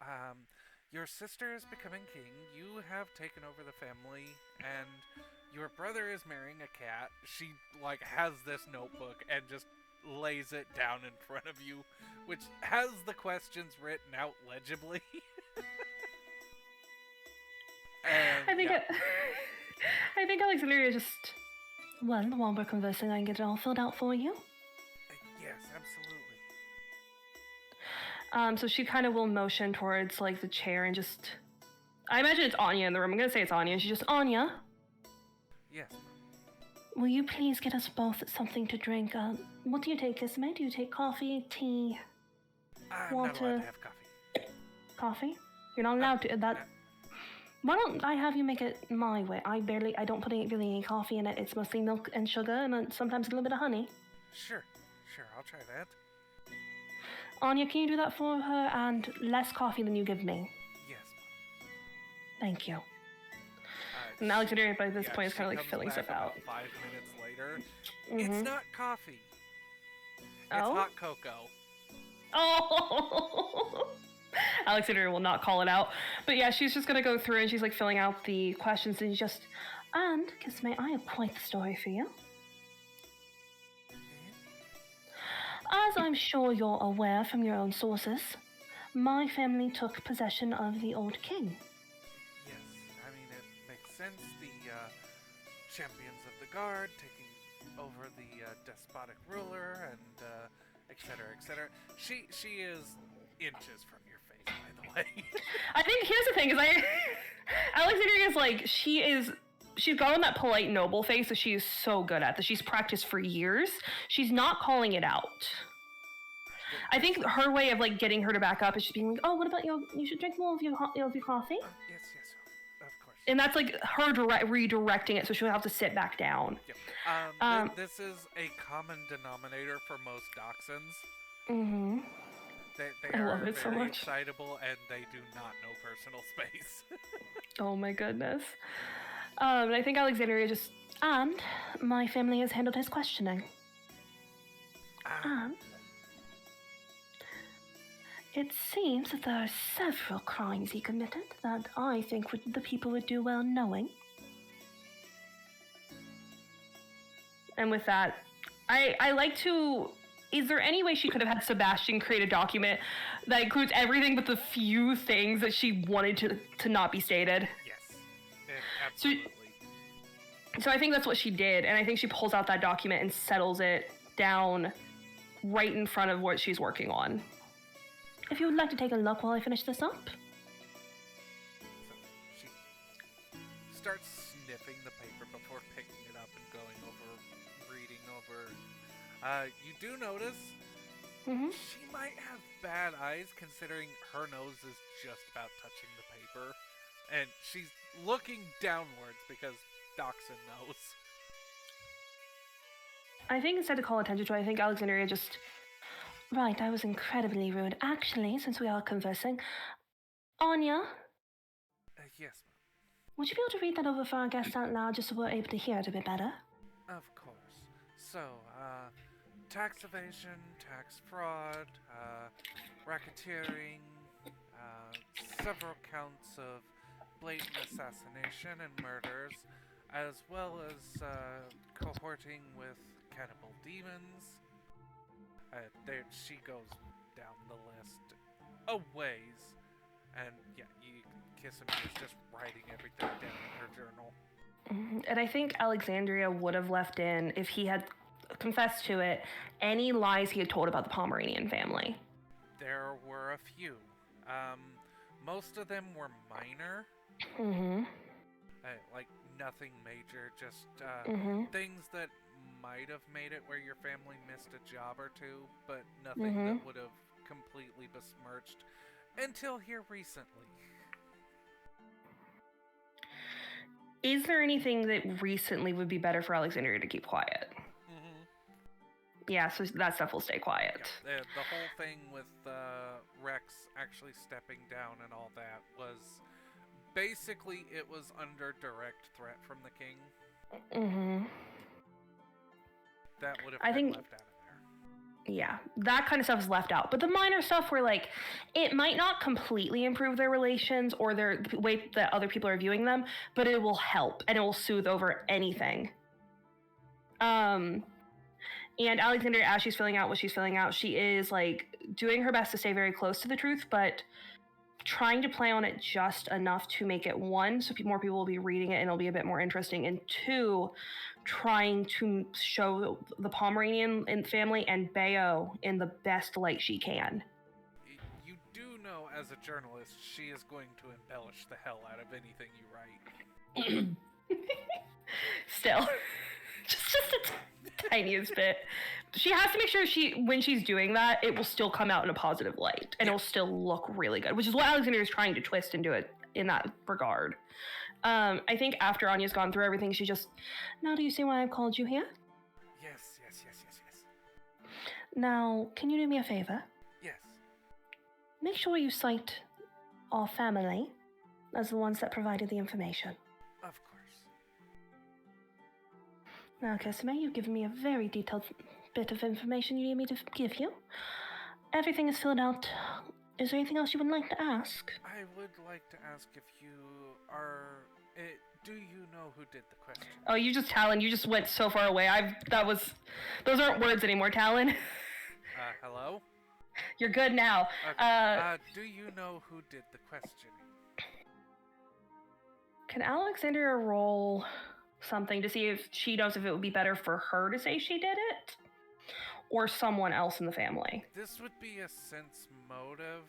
your sister is becoming king, you have taken over the family, and your brother is marrying a cat. She, like, has this notebook and just lays it down in front of you, which has the questions written out legibly. And, I think yeah. I think Alexandria just... Well, while we're conversing, I can get it all filled out for you. Yes, absolutely. So she kind of will motion towards, like, the chair and just... I imagine it's Anya in the room. I'm gonna say it's Anya. She's just, Anya, Yes. will you please get us both something to drink? What do you take, Kisame? Do you take coffee, tea, I'm not water? allowed to have coffee. Coffee? You're not allowed to. That... Why don't I have you make it my way? I don't put really any coffee in it. It's mostly milk and sugar and sometimes a little bit of honey. Sure, I'll try that. Anya, can you do that for her? And less coffee than you give me. Yes, Thank you. Mom. And Alexandria by this Yeah, point is she kind of like comes filling back stuff out. about 5 minutes later. Mhm. It's not coffee. It's Oh? hot cocoa. Oh! Alexandria will not call it out. But yeah, she's just gonna go through and she's like filling out the questions and just... And, Kisame, I have quite the story for you. As I'm sure you're aware from your own sources, my family took possession of the old king. since the champions of the guard taking over the despotic ruler and etc. etc. She is inches from your face, by the way. I think here's the thing: is Alexandria is like she's got on that polite noble face that she is so good at that she's practiced for years. She's not calling it out. I think her way of like getting her to back up is just being like, "Oh, what about you? You should drink more of your coffee." Yes, of course. And that's like her redirecting it, so she'll have to sit back down. Yep. This is a common denominator for most dachshunds. Mm-hmm. They I are love it so very much. excitable, and they do not know personal space. Oh my goodness. And I think Alexandria just and my family has handled his questioning. And it seems that there are several crimes he committed that I think the people would do well knowing. And with that, I like to... Is there any way she could have had Sebastian create a document that includes everything but the few things that she wanted to not be stated? Yes, absolutely. So I think that's what she did, and I think she pulls out that document and settles it down right in front of what she's working on. If you would like to take a look while I finish this up. So she starts sniffing the paper before picking it up and going over, reading over. You do notice she might have bad eyes considering her nose is just about touching the paper. And she's looking downwards because Dachshund knows. I think instead to call attention to it, I think Alexandria just... Right, I was incredibly rude. Actually, since we are conversing, Anya, Yes, would you be able to read that over for our guests out loud just so we're able to hear it a bit better? of course. So, tax evasion, tax fraud, racketeering, several counts of blatant assassination and murders, as well as cohorting with cannibal demons. There she goes down the list a ways, and yeah, you Kissimmee is just writing everything down in her journal. And I think Alexandria would have left in, if he had confessed to it, any lies he had told about the Pomeranian family. There were a few. Most of them were minor. Like nothing major, just things that might have made it where your family missed a job or two, but nothing that would have completely besmirched until here recently. Is there anything that recently would be better for Alexandria to keep quiet? Yeah, so that stuff will stay quiet. Yeah, the whole thing with Rex actually stepping down and all that was basically, it was under direct threat from the king. That would have been left out of there. Yeah, that kind of stuff is left out. But the minor stuff where, like, it might not completely improve their relations or their way that other people are viewing them, but it will help and it will soothe over anything. And Alexandria, as she's filling out what she's filling out, she is, like, doing her best to stay very close to the truth, but trying to play on it just enough to make it, one, so more people will be reading it and it'll be a bit more interesting, and two, trying to show the Pomeranian family and Bayo in the best light she can. You do know, as a journalist, she is going to embellish the hell out of anything you write. Still, just the tiniest bit. She has to make sure when she's doing that, it will still come out in a positive light, and it will still look really good, which is what Alexandria is trying to twist and do it in that regard. I think after Anya's gone through everything, she just, now do you see why I've called you here? Yes. Now, can you do me a favor? Yes. Make sure you cite our family as the ones that provided the information. Of course. Now, Kissimmee, you've given me a very detailed bit of information you need me to give you. Everything is filled out. Is there anything else you would like to ask? I would like to ask if you are... do you know who did the question? Oh, you just, Talon, you just went so far away. Those aren't words anymore, Talon. Hello? You're good now. Okay. Do you know who did the questioning? Can Alexandria roll something to see if she knows if it would be better for her to say she did it? Or someone else in the family? This would be a sense motive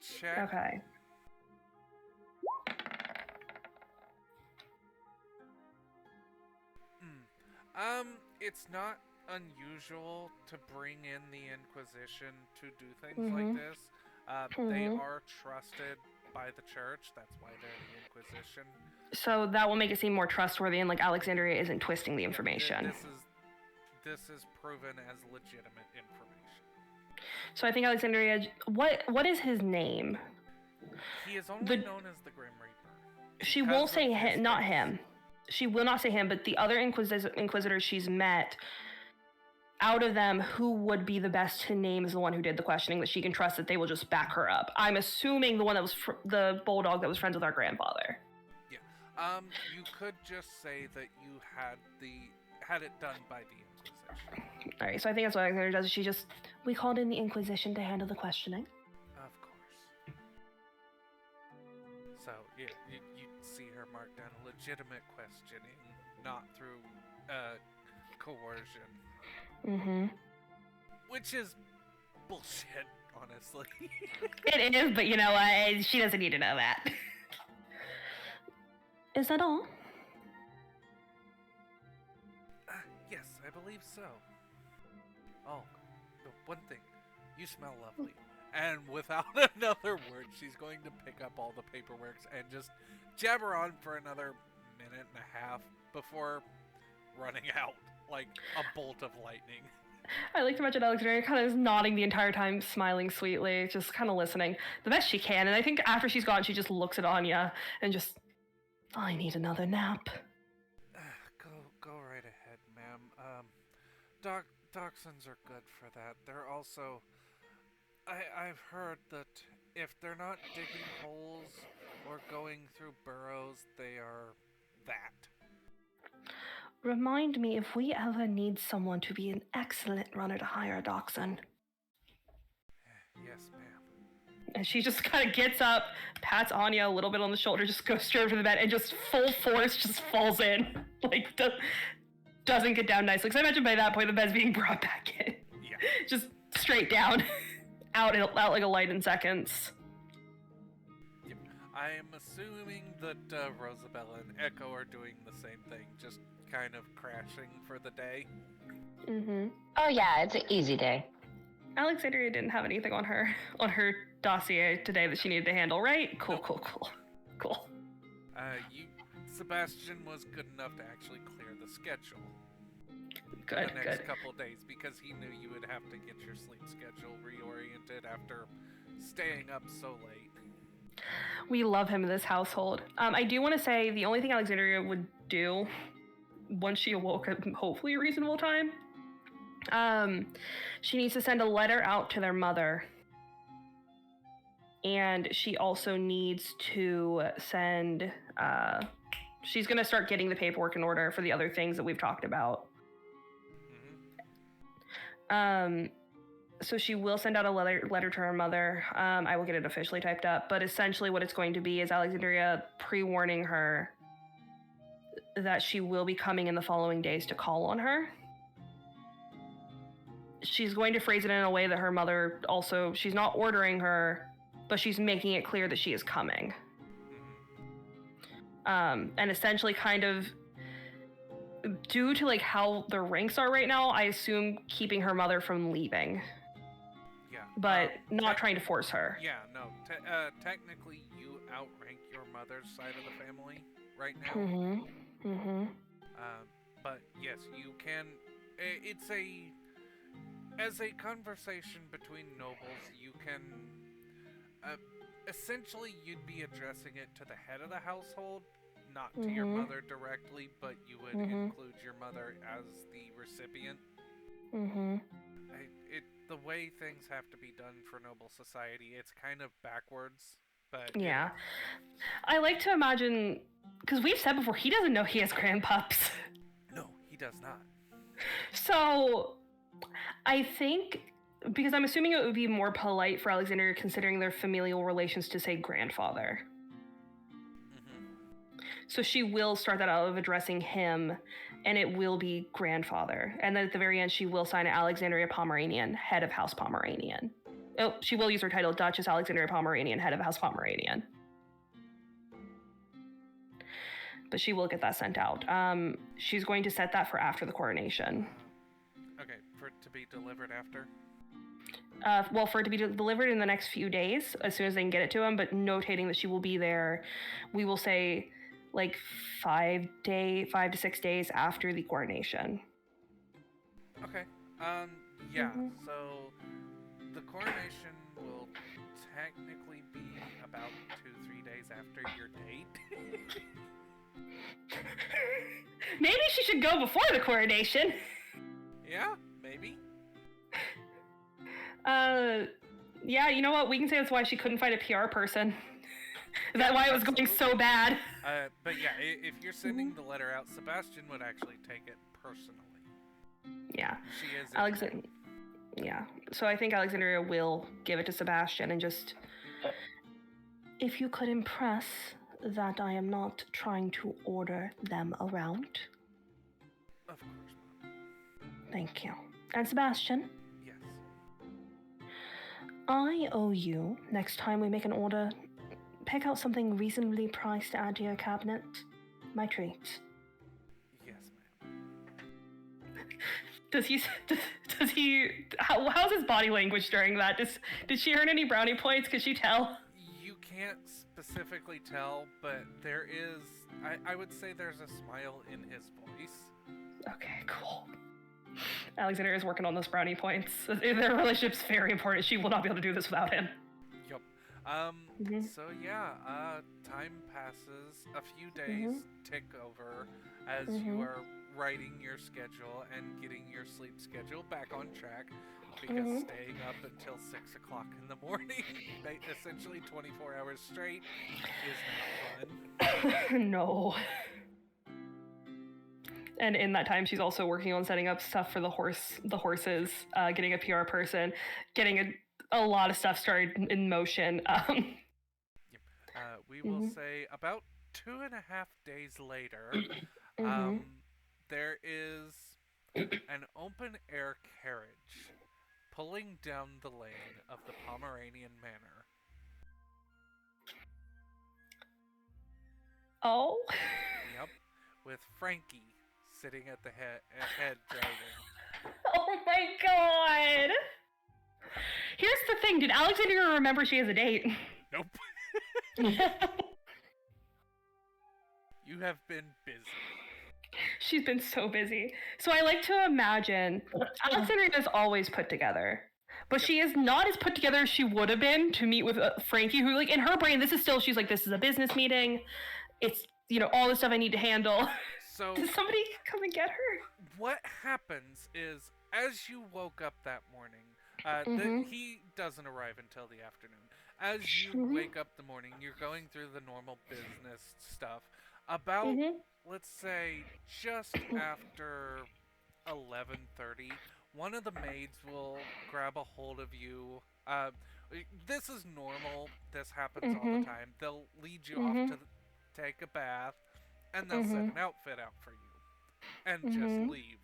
check. Okay. It's not unusual to bring in the Inquisition to do things Mhm. like this. They Mhm. are trusted by the church. That's why they're the Inquisition. So that will make it seem more trustworthy, and like Alexandria isn't twisting the information. This is proven as legitimate information. So I think Alexandria. What is his name? He is only known as the Grim Reaper. She because won't say of his him, not face. him. She will not say him, but the other inquisitors she's met, out of them, who would be the best to name is the one who did the questioning that she can trust that they will just back her up. I'm assuming the one that was the bulldog that was friends with our grandfather. Yeah. You could just say that you had it done by the Inquisition. All right, so I think that's what Alexandria does. She just we called in the Inquisition to handle the questioning. Of course. So yeah, you see her mark down legitimate questioning, not through coercion. Mm-hmm. Which is bullshit, honestly. It is, but you know what? She doesn't need to know that. Is that all? Yes, I believe so. Oh, the one thing. You smell lovely. And without another word, she's going to pick up all the paperwork and just jabber on for another minute and a half before running out like a bolt of lightning. I like to imagine Alexandria kind of is nodding the entire time, smiling sweetly, just kind of listening the best she can. And I think after she's gone, she just looks at Anya and just, I need another nap. Go right ahead, ma'am. Dachshunds are good for that. They're also... I've heard that if they're not digging holes or going through burrows, they are that. Remind me if we ever need someone to be an excellent runner to hire a dachshund. Yes, ma'am. And she just kind of gets up, pats Anya a little bit on the shoulder, just goes straight over to the bed, and just full force just falls in. Like, doesn't get down nicely. Because I imagine by that point the bed's being brought back in. Yeah. Just straight down. out like a light in seconds. Yep. I am assuming that Rosabella and Echo are doing the same thing, just kind of crashing for the day. Mm-hmm. Oh yeah, it's an easy day. Alexandria didn't have anything on her dossier today that she needed to handle, right? Cool. Sebastian was good enough to actually clear the schedule. Good, the next good. couple days because he knew you would have to get your sleep schedule reoriented after staying up so late. We love him in this household. I do want to say the only thing Alexandria would do once she awoke at hopefully a reasonable time, she needs to send a letter out to their mother. And she also needs to send, she's going to start getting the paperwork in order for the other things that we've talked about. So she will send out a letter to her mother. I will get it officially typed up, but essentially what it's going to be is Alexandria pre-warning her that she will be coming in the following days to call on her. She's going to phrase it in a way that her mother also, she's not ordering her, but she's making it clear that she is coming. And essentially kind of due to like how the ranks are right now, I assume keeping her mother from leaving. Yeah. But not trying to force her. Yeah, no. Technically, you outrank your mother's side of the family right now. Mm-hmm. Mm-hmm. But yes, you can. It's as a conversation between nobles, you can. Essentially, you'd be addressing it to the head of the household, not to your mother directly, but you would include your mother as the recipient. Mm-hmm. The way things have to be done for noble society, it's kind of backwards, but... Yeah. I like to imagine, because we've said before, he doesn't know he has grandpups. No, he does not. So, I think, because I'm assuming it would be more polite for Alexandria considering their familial relations to say grandfather. So she will start that out of addressing him, and it will be grandfather. And then at the very end, she will sign Alexandria Pomeranian, head of House Pomeranian. Oh, she will use her title Duchess Alexandria Pomeranian, head of House Pomeranian. But she will get that sent out. She's going to set that for after the coronation. Okay, for it to be delivered after? Well, for it to be delivered in the next few days, as soon as they can get it to him, but notating that she will be there, we will say like 5 to 6 days after the coronation. Okay. Yeah, so the coronation will technically be about 2-3 days after your date. Maybe she should go before the coronation. Yeah, maybe. Yeah, you know what? We can say that's why she couldn't find a PR person. Is that why it was going so bad? But yeah, if you're sending the letter out, Sebastian would actually take it personally. Yeah. She is. Alexander. Yeah. So I think Alexandria will give it to Sebastian and just. If you could impress that I am not trying to order them around. Of course not. Thank you. And Sebastian? Yes. I owe you, next time we make an order, pick out something reasonably priced to add to your cabinet. My treat. Yes, ma'am. Does he, how's his body language during that? Did she earn any brownie points? Could she tell? You can't specifically tell, but there is, I would say there's a smile in his voice. Okay, cool. Alexander is working on those brownie points. Their relationship's very important. She will not be able to do this without him. Yup. So yeah, time passes, a few days tick over as you are writing your schedule and getting your sleep schedule back on track, because staying up until 6 o'clock in the morning, essentially 24 hours straight, is not fun. No. And in that time, she's also working on setting up stuff for the horses, getting a PR person, getting a lot of stuff started in motion. We will say about 2.5 days later, there is an open-air carriage pulling down the lane of the Pomeranian Manor. Oh? Yep, with Frankie sitting at the head driving. Oh my god! Here's the thing, did Alexandria remember she has a date? Nope. You have been busy. She's been so busy. So I like to imagine Alexandria is always put together. But she is not as put together as she would have been to meet with Frankie, who, like, in her brain, this is still, she's like, this is a business meeting. It's, all the stuff I need to handle. So, does somebody come and get her? What happens is, as you woke up that morning, he doesn't arrive until the afternoon. As you wake up the morning, you're going through the normal business stuff. About, let's say, just after 11:30, one of the maids will grab a hold of you. This is normal. This happens all the time. They'll lead you off to take a bath, and they'll set an outfit out for you. And just leave.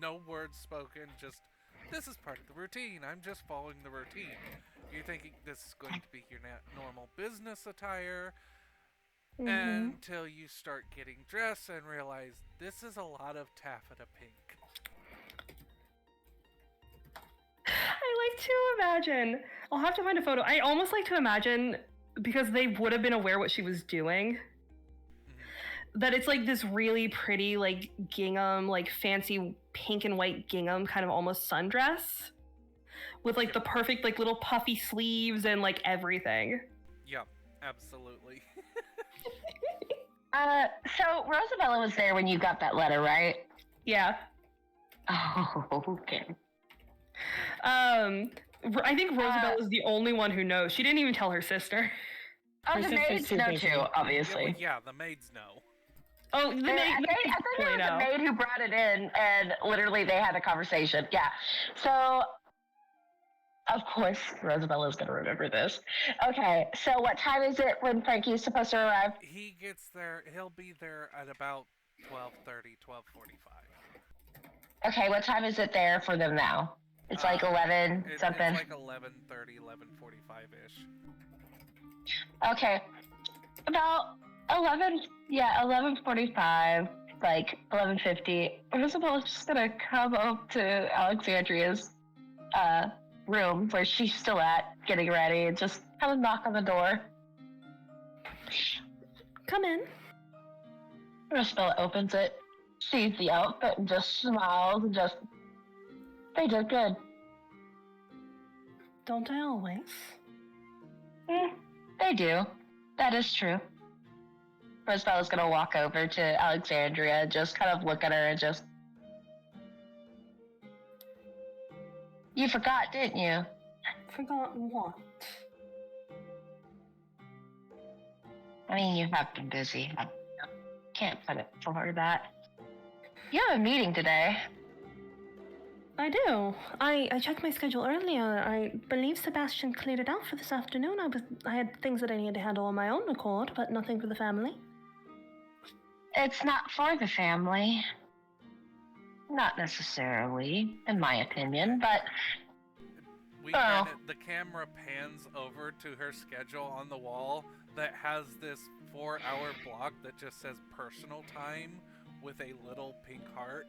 No words spoken, just, this is part of the routine. I'm just following the routine. You're thinking this is going to be your normal business attire, until you start getting dressed and realize this is a lot of taffeta pink. I like to imagine, I'll have to find a photo. I almost like to imagine, because they would have been aware what she was doing, that it's like this really pretty, like, gingham, like fancy pink and white gingham, kind of almost sundress, with like the perfect, like, little puffy sleeves and like everything. Yep, absolutely. So Rosabella was there when you got that letter, right? Yeah. Oh, okay. I think Rosabella is the only one who knows. She didn't even tell her sister. Oh, the maids know too, obviously. Yeah, the maids know. Oh, the maid. I think it was the maid who brought it in, and literally they had a conversation. Yeah. So Of course, Rosabella's gonna remember this. Okay, so what time is it when Frankie's supposed to arrive? He gets there. He'll be there at about 12:30, 12:45. Okay, what time is it there for them now? It's like 11 something. It's like 11:30, 11:45-ish. Okay, about 11:45, like 11:50. Isabella's just gonna come up to Alexandria's room where she's still at, getting ready, and just kind of knock on the door. Come in. Isabella opens it, sees the outfit, and just smiles and just, they did good. Don't I always? They do. That is true. Rosabella's gonna walk over to Alexandria, just kind of look at her and just, you forgot, didn't you? Forgot what? I mean, you have been busy. I can't put it for that. You have a meeting today. I do. I checked my schedule earlier. I believe Sebastian cleared it out for this afternoon. I had things that I needed to handle on my own accord, but nothing for the family. It's not for the family. Not necessarily, in my opinion, but The camera pans over to her schedule on the wall that has this 4-hour block that just says personal time with a little pink heart.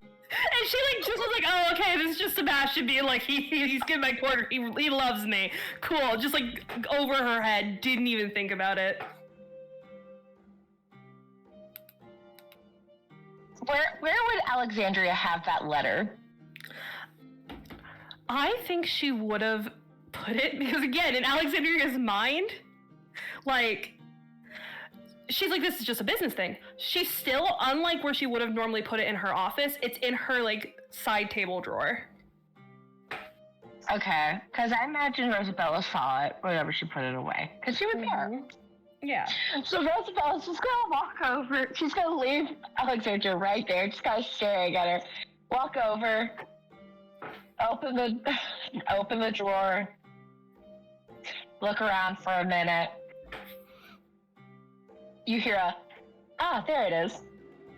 And she just was like, oh, okay, this is just Sebastian being like, he's getting my quarter, he loves me. Cool, just like over her head, didn't even think about it. Where would Alexandria have that letter? I think she would have put it, because again, in Alexandria's mind, like, she's like, this is just a business thing. She's still, unlike where she would have normally put it in her office, it's in her, like, side table drawer. Okay, because I imagine Rosabella saw it whenever she put it away, because she was there. Yeah. So Rosabella's just gonna walk over. She's gonna leave Alexandria right there, just kind of staring at her. Walk over, open the drawer, look around for a minute. You hear there it is.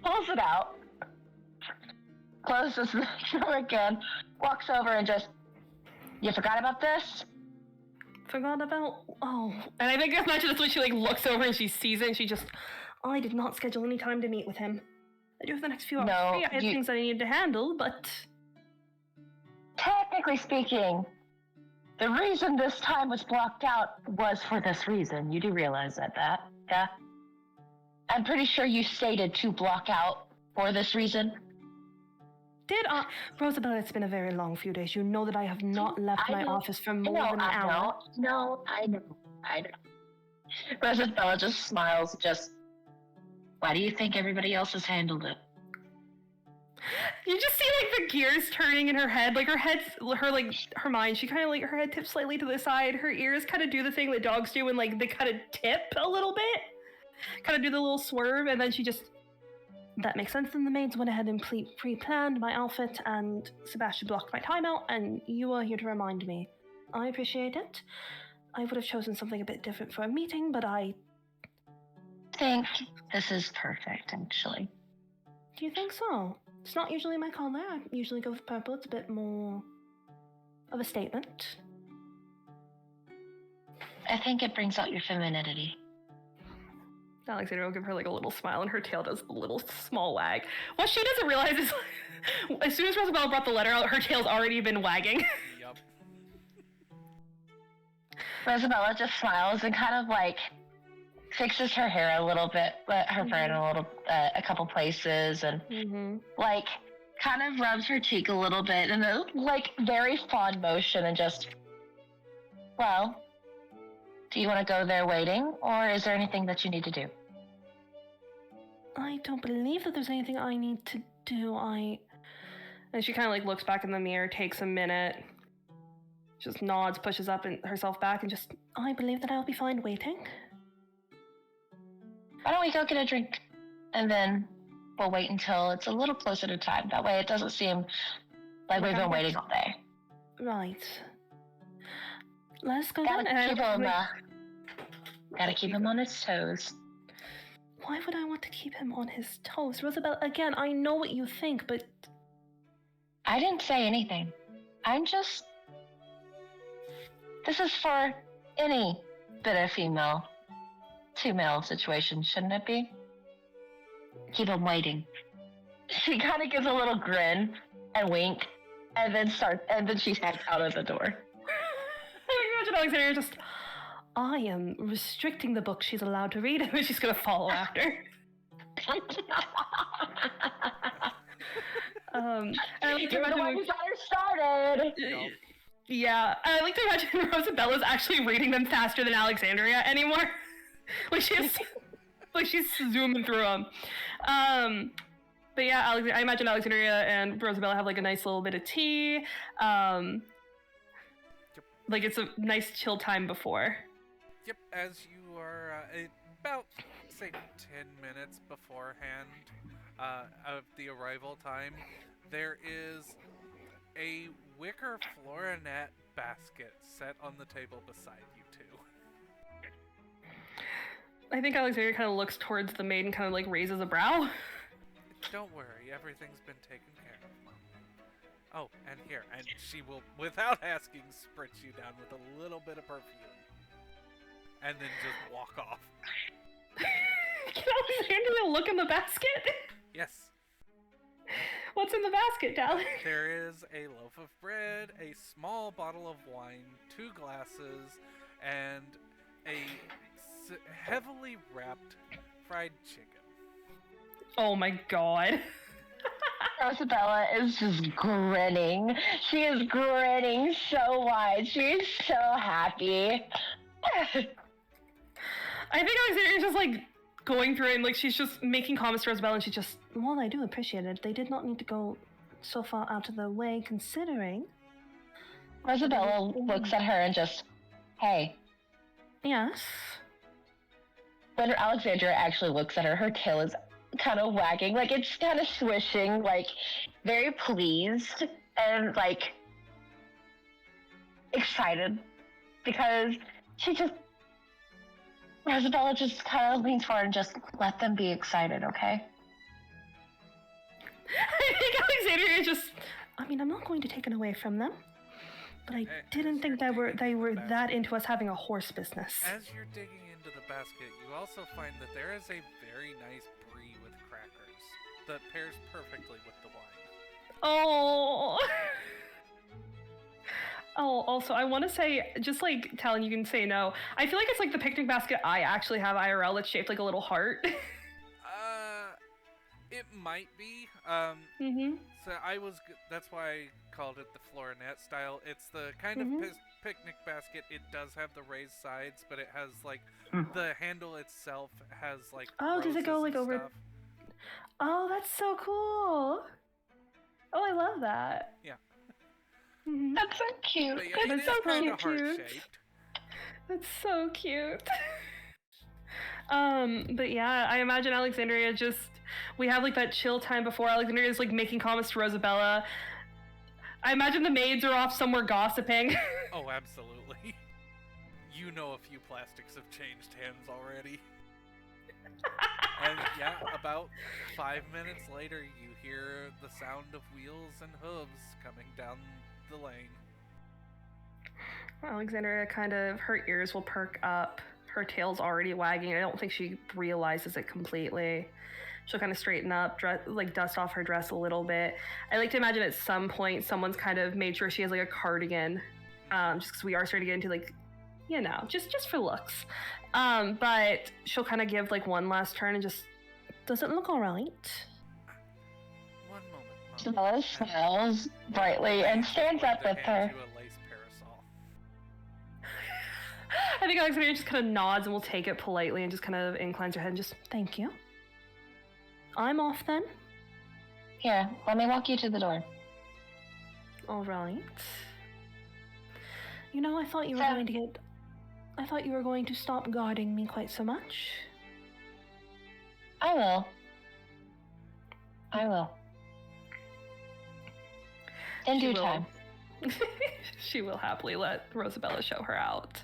Pulls it out, closes the drawer again, walks over and just, you forgot about this? Forgot about, and I think as much as that's when she like looks over and she sees it and she just, I did not schedule any time to meet with him. I do have the next few hours free. I had things I needed to handle, but technically speaking, the reason this time was blocked out was for this reason. You do realize that, yeah? I'm pretty sure you stated to block out for this reason. Did Rosabella, it's been a very long few days. You know that I have not left my office for more than an hour. No, I know. Rosabella just smiles, why do you think everybody else has handled it? You just see like the gears turning in her head, like her mind, she kind of like, her head tips slightly to the side, her ears kind of do the thing that dogs do when like they kind of tip a little bit, kind of do the little swerve, and then she just, that makes sense. Then the maids went ahead and pre-planned my outfit, and Sebastian blocked my time out, and you are here to remind me. I appreciate it. I would have chosen something a bit different for a meeting, but I think this is perfect, actually. Do you think so? It's not usually my color. I usually go with purple. It's a bit more of a statement. I think it brings out your femininity. Alexandria will give her like a little smile, and her tail does a little small wag. What she doesn't realize is, as soon as Rosabella brought the letter out, her tail's already been wagging. Yep. Rosabella just smiles and kind of like fixes her hair a little bit, her fur in a couple places, and like kind of rubs her cheek a little bit, and like very fond motion, and just, well, do you want to go there waiting, or is there anything that you need to do? I don't believe that there's anything I need to do. And she kind of like looks back in the mirror, takes a minute, just nods, pushes up and herself back, and just, I believe that I'll be fine waiting. Why don't we go get a drink, and then we'll wait until it's a little closer to time. That way it doesn't seem like we've been waiting all day. Right. Let's go Gotta then. And keep him. Gotta keep him on his toes. Why would I want to keep him on his toes? Rosabella, again, I know what you think, but... I didn't say anything. I'm just... This is for any bit of female situation, shouldn't it be? Keep him waiting. She kind of gives a little grin and wink, and then she heads out of the door. I imagine Alexandria just... I am restricting the book she's allowed to read, and she's gonna follow after. And I like to You're the one who got her started. Yeah, I like to imagine Rosabella's actually reading them faster than Alexandria anymore. like she's zooming through them. But yeah, I imagine Alexandria and Rosabella have like a nice little bit of tea. Like it's a nice chill time before. Yep, as you are about, say, 10 minutes beforehand of the arrival time, there is a wicker florinette basket set on the table beside you two. I think Alexandria kind of looks towards the maid and kind of like raises a brow. Don't worry, everything's been taken care of. Oh, and here, and she will, without asking, spritz you down with a little bit of perfume. And then just walk off. Can Alexandria look in the basket? Yes. What's in the basket, Dally? There is a loaf of bread, a small bottle of wine, 2 glasses, and a heavily wrapped fried chicken. Oh my god. Rosabella is just grinning. She is grinning so wide. She is so happy. I think Alexandria's just like going through it and like she's just making comments to Rosabella and she just, well, I do appreciate it. They did not need to go so far out of the way considering. Rosabella looks at her and just, hey. Yes. When Alexandria actually looks at her, her tail is kind of wagging, like it's kind of swishing, like very pleased and like excited because Rosabella just kind of leans forward and just let them be excited, okay? I think Alexandria just, I mean, I'm not going to take it away from them, but I didn't think they were that into us having a horse business. As you're digging into the basket, you also find that there is a very nice brie with crackers that pairs perfectly with the wine. Oh. Oh, also, I want to say, just like Talon, you can say no. I feel like it's like the picnic basket I actually have IRL that's shaped like a little heart. It might be. So that's why I called it the florinette style. It's the kind of picnic basket. It does have the raised sides, but it has like the handle itself has like. Oh, does it go like over? Stuff. Oh, that's so cool. Oh, I love that. Yeah. That's so cute. But yeah, That's so kind of cute. heart-shaped. That's so cute. But yeah, I imagine Alexandria just, we have like that chill time before Alexandria is like making comments to Rosabella. I imagine the maids are off somewhere gossiping. Oh, absolutely. You know a few plastics have changed hands already. And yeah, about 5 minutes later, you hear the sound of wheels and hooves coming down the lane. Alexandria kind of, her ears will perk up. Her tail's already wagging. I don't think she realizes it completely. She'll kind of straighten up, dust off her dress a little bit. I like to imagine at some point someone's kind of made sure she has like a cardigan, just because we are starting to get into like, you know, just for looks. But she'll kind of give like one last turn and just, does it look all right? One moment. Rosabella smiles brightly and stands up with her. You a lace parasol. I think Alexandria just kind of nods and will take it politely and just kind of inclines her head and just, thank you. I'm off then. Here, let me walk you to the door. All right. You know, I thought you were going to stop guarding me quite so much. I will. In due time. She will happily let Rosabella show her out.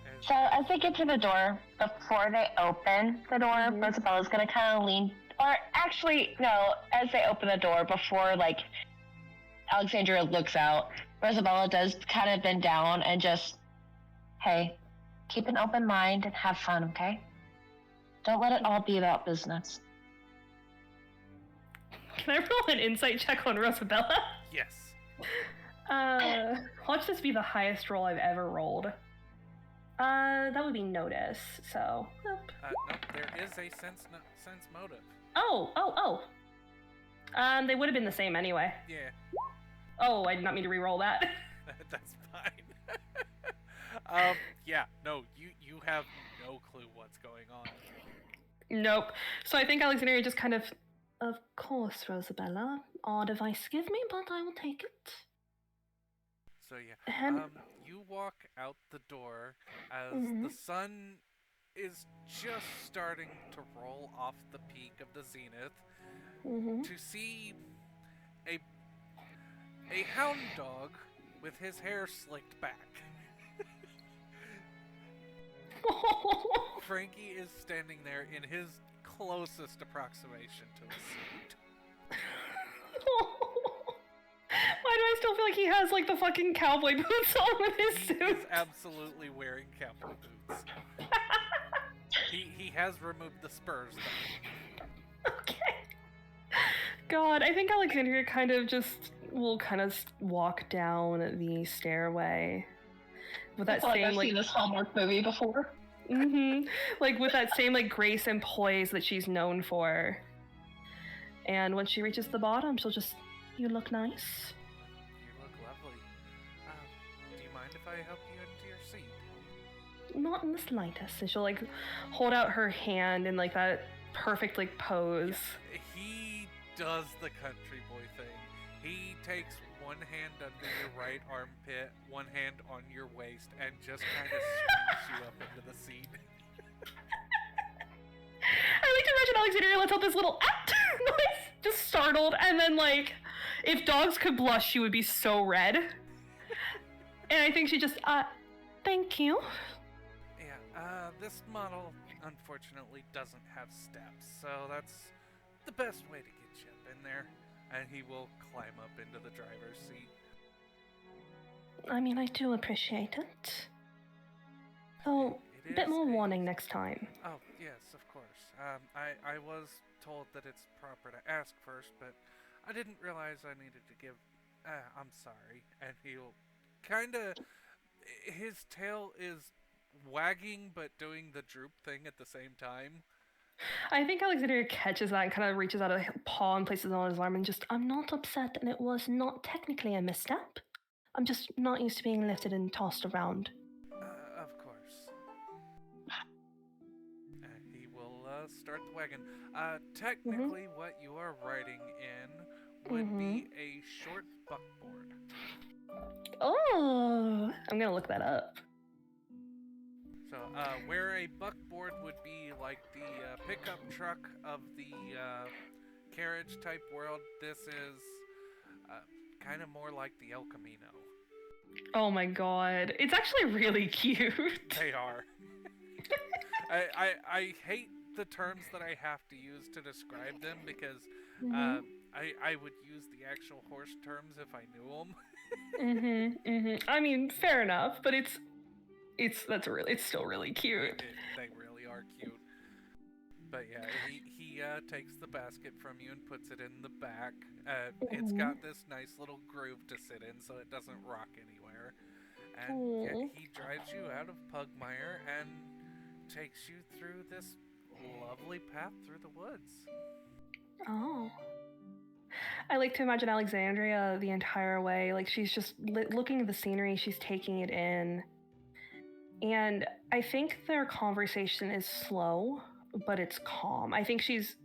And So as they get to the door, before they open the door, Rosabella's gonna kind of lean, or actually, no, as they open the door, before like Alexandria looks out, Rosabella does kind of bend down and just, hey, keep an open mind and have fun, okay? Don't let it all be about business. Can I roll an insight check on Rosabella? yes. Watch this be the highest roll I've ever rolled. That would be notice, so... Nope, there is a sense motive. Oh. They would have been the same anyway. Yeah. Oh, I did not mean to re-roll that. That's fine. Yeah, no, you have no clue what's going on. Nope. So I think Alexandria just kind of course, Rosabella. Odd advice give me, but I will take it. So yeah, And- you walk out the door as Mhm. the sun is just starting to roll off the peak of the zenith to see a hound dog with his hair slicked back. Frankie is standing there in his closest approximation to a suit. Why do I still feel like he has like the fucking cowboy boots on with his He suit? is absolutely wearing cowboy boots. He has removed the spurs though. Okay. God, I think Alexandria kind of just will kind of walk down the stairway with that I feel like same I've seen this Hallmark movie before. like with that same like grace and poise that she's known for. And when she reaches the bottom, she'll just, you look nice. You look lovely. Do you mind if I help you into your seat? Not in the slightest. And she'll like hold out her hand in like that perfect like pose. He does the country boy thing. He takes one hand under your right armpit, one hand on your waist, and just kind of swings you up into the seat. I like to imagine Alexandria lets out this little noise, just startled, and then like, if dogs could blush, she would be so red. And I think she just, thank you. Yeah, this model unfortunately doesn't have steps, so that's the best way to get you up in there. And he will climb up into the driver's seat. I mean, I do appreciate it. Oh, It a bit is more warning next time. Oh, yes, of course. I was told that it's proper to ask first, but I didn't realize I needed to give... I'm sorry. And he'll kinda... His tail is wagging, but doing the droop thing at the same time. I think Alexandria catches that and kind of reaches out a paw and places it on his arm and just, I'm not upset and it was not technically a misstep. I'm just not used to being lifted and tossed around. Of course. He will start the wagon. Technically, what you are riding in would be a short buckboard. Oh, I'm gonna look that up. So, where a buckboard would be like the pickup truck of the carriage type world, this is kind of more like the El Camino. Oh my god. It's actually really cute. They are. I hate the terms that I have to use to describe them because I would use the actual horse terms if I knew them. I mean, fair enough, but it's still really cute. They really are cute. But yeah, he takes the basket from you and puts it in the back. It's got this nice little groove to sit in so it doesn't rock anywhere. And yeah, he drives you out of Pugmire and takes you through this lovely path through the woods. Oh. I like to imagine Alexandria the entire way. Like, she's just looking at the scenery, she's taking it in. And I think their conversation is slow, but it's calm. I think she's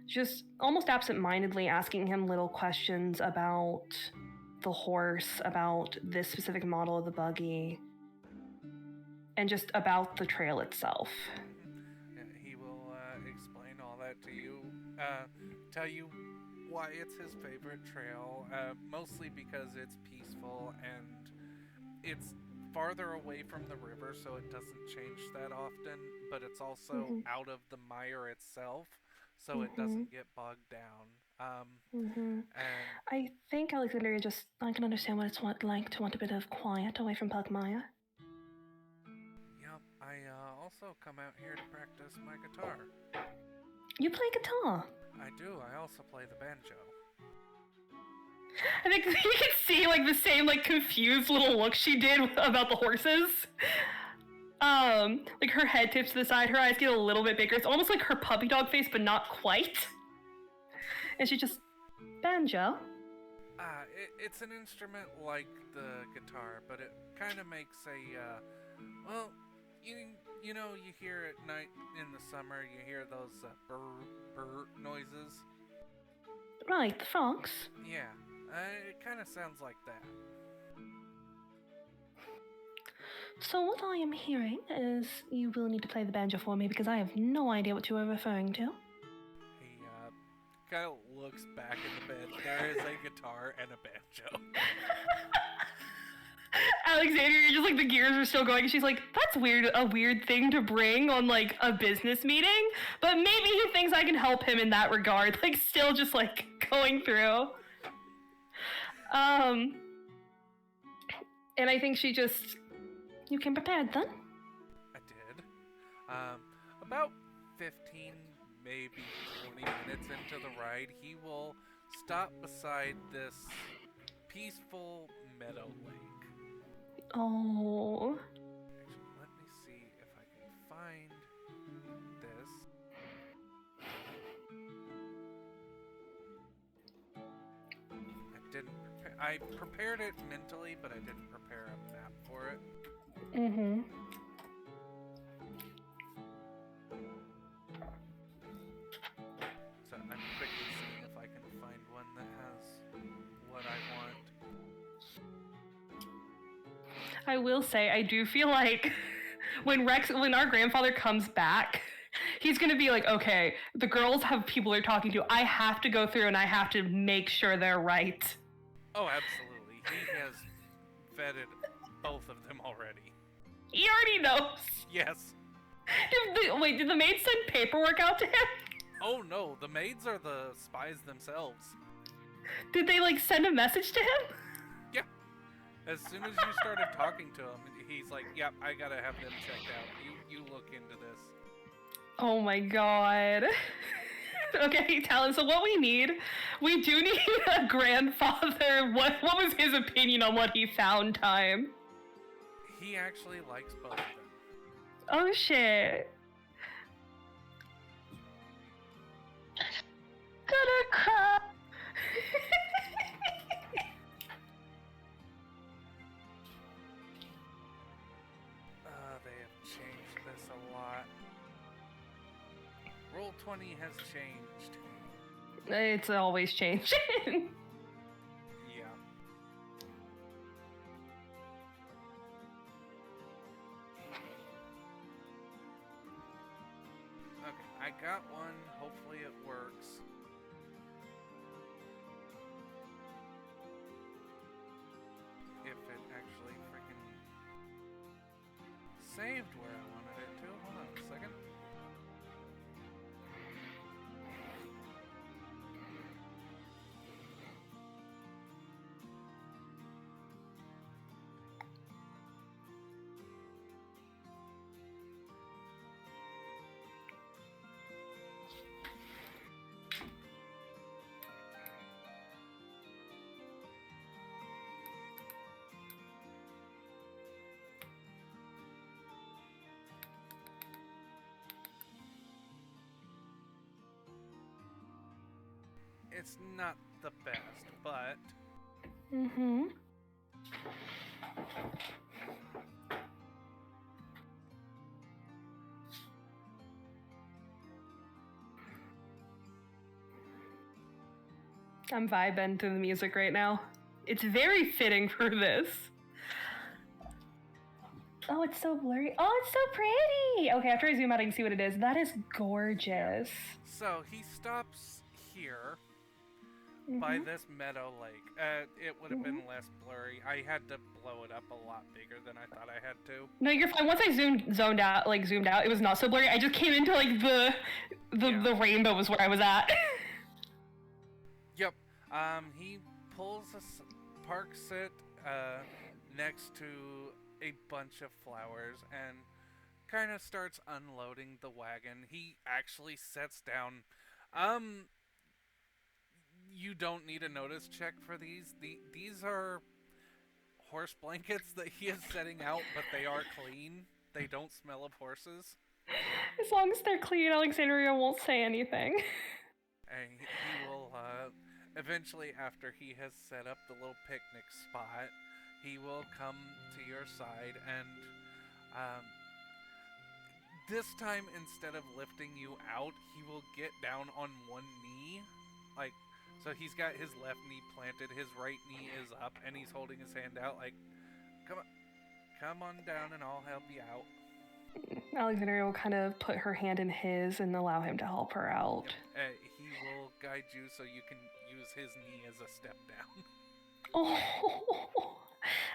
just almost absent-mindedly asking him little questions about the horse, about this specific model of the buggy, and just about the trail itself. He will explain all that to you, tell you why it's his favorite trail, mostly because it's peaceful peaceful, and it's farther away from the river, so it doesn't change that often, but it's also out of the mire itself, so it doesn't get bogged down. And I think Alexandria just, I can understand what it's like to want a bit of quiet away from Pugmire. yep, I also come out here to practice my guitar. You play guitar? I do. I also play the banjo. I think you can see like the same like confused little look she did about the horses. Like her head tips to the side, her eyes get a little bit bigger. It's almost like her puppy dog face, but not quite. And she just, banjo? It's an instrument like the guitar, but it kind of makes a, well, you know, you hear at night in the summer, you hear those burr noises. Right, the frogs. Yeah, it kind of sounds like that. So what I am hearing is you will need to play the banjo for me because I have no idea what you are referring to. He kind of looks back in the bed. There is a guitar and a banjo. Alexandria, you're just like the gears are still going. And she's like, that's weird, a weird thing to bring on like a business meeting, but maybe he thinks I can help him in that regard. Like still just like going through. And I think she just, you came prepared then? I did. About 15, maybe 20 minutes into the ride, he will stop beside this peaceful meadow lake. Oh. Actually, let me see if I can find this. I prepared it mentally, but I didn't prepare a map for it. So I'm quickly seeing if I can find one that has what I want. I will say, I do feel like when our grandfather comes back, he's gonna be like, okay, the girls have people they're talking to. I have to go through and I have to make sure they're right. Oh, absolutely. He has vetted both of them already. He already knows. Yes. Did the maid send paperwork out to him? Oh no, the maids are the spies themselves. Did they like send a message to him? Yeah. As soon as you started talking to him, he's like, yep, I gotta have them checked out. You look into this. Oh my god. Okay, Talon, so what we do need a grandfather. What was his opinion on what he found time? He actually likes both of them. Oh shit. Gonna cry. They have changed this a lot. Roll20 has changed. It's always changing. Yeah. Okay, I got one. Hopefully it works. If it actually freaking saved where I wanted it to. Hold on a second. It's not the best, but... I'm vibing to the music right now. It's very fitting for this. Oh, it's so blurry. Oh, it's so pretty! Okay, after I zoom out, I can see what it is. That is gorgeous. So, he stops here. by this meadow lake. It would have been less blurry. I had to blow it up a lot bigger than I thought I had to. No, you're fine. Once I zoomed out, it was not so blurry. I just came into like the rainbow was where I was at. Yep. He parks it next to a bunch of flowers and kind of starts unloading the wagon. He actually sets down. You don't need a notice check for these. These are horse blankets that he is setting out, but they are clean. They don't smell of horses. As long as they're clean, Alexandria won't say anything. And he will, eventually, after he has set up the little picnic spot, he will come to your side and, this time, instead of lifting you out, he will get down on one knee, so he's got his left knee planted, his right knee is up, and he's holding his hand out, come on down and I'll help you out. Alexandria will kind of put her hand in his and allow him to help her out. He will guide you so you can use his knee as a step down. Oh,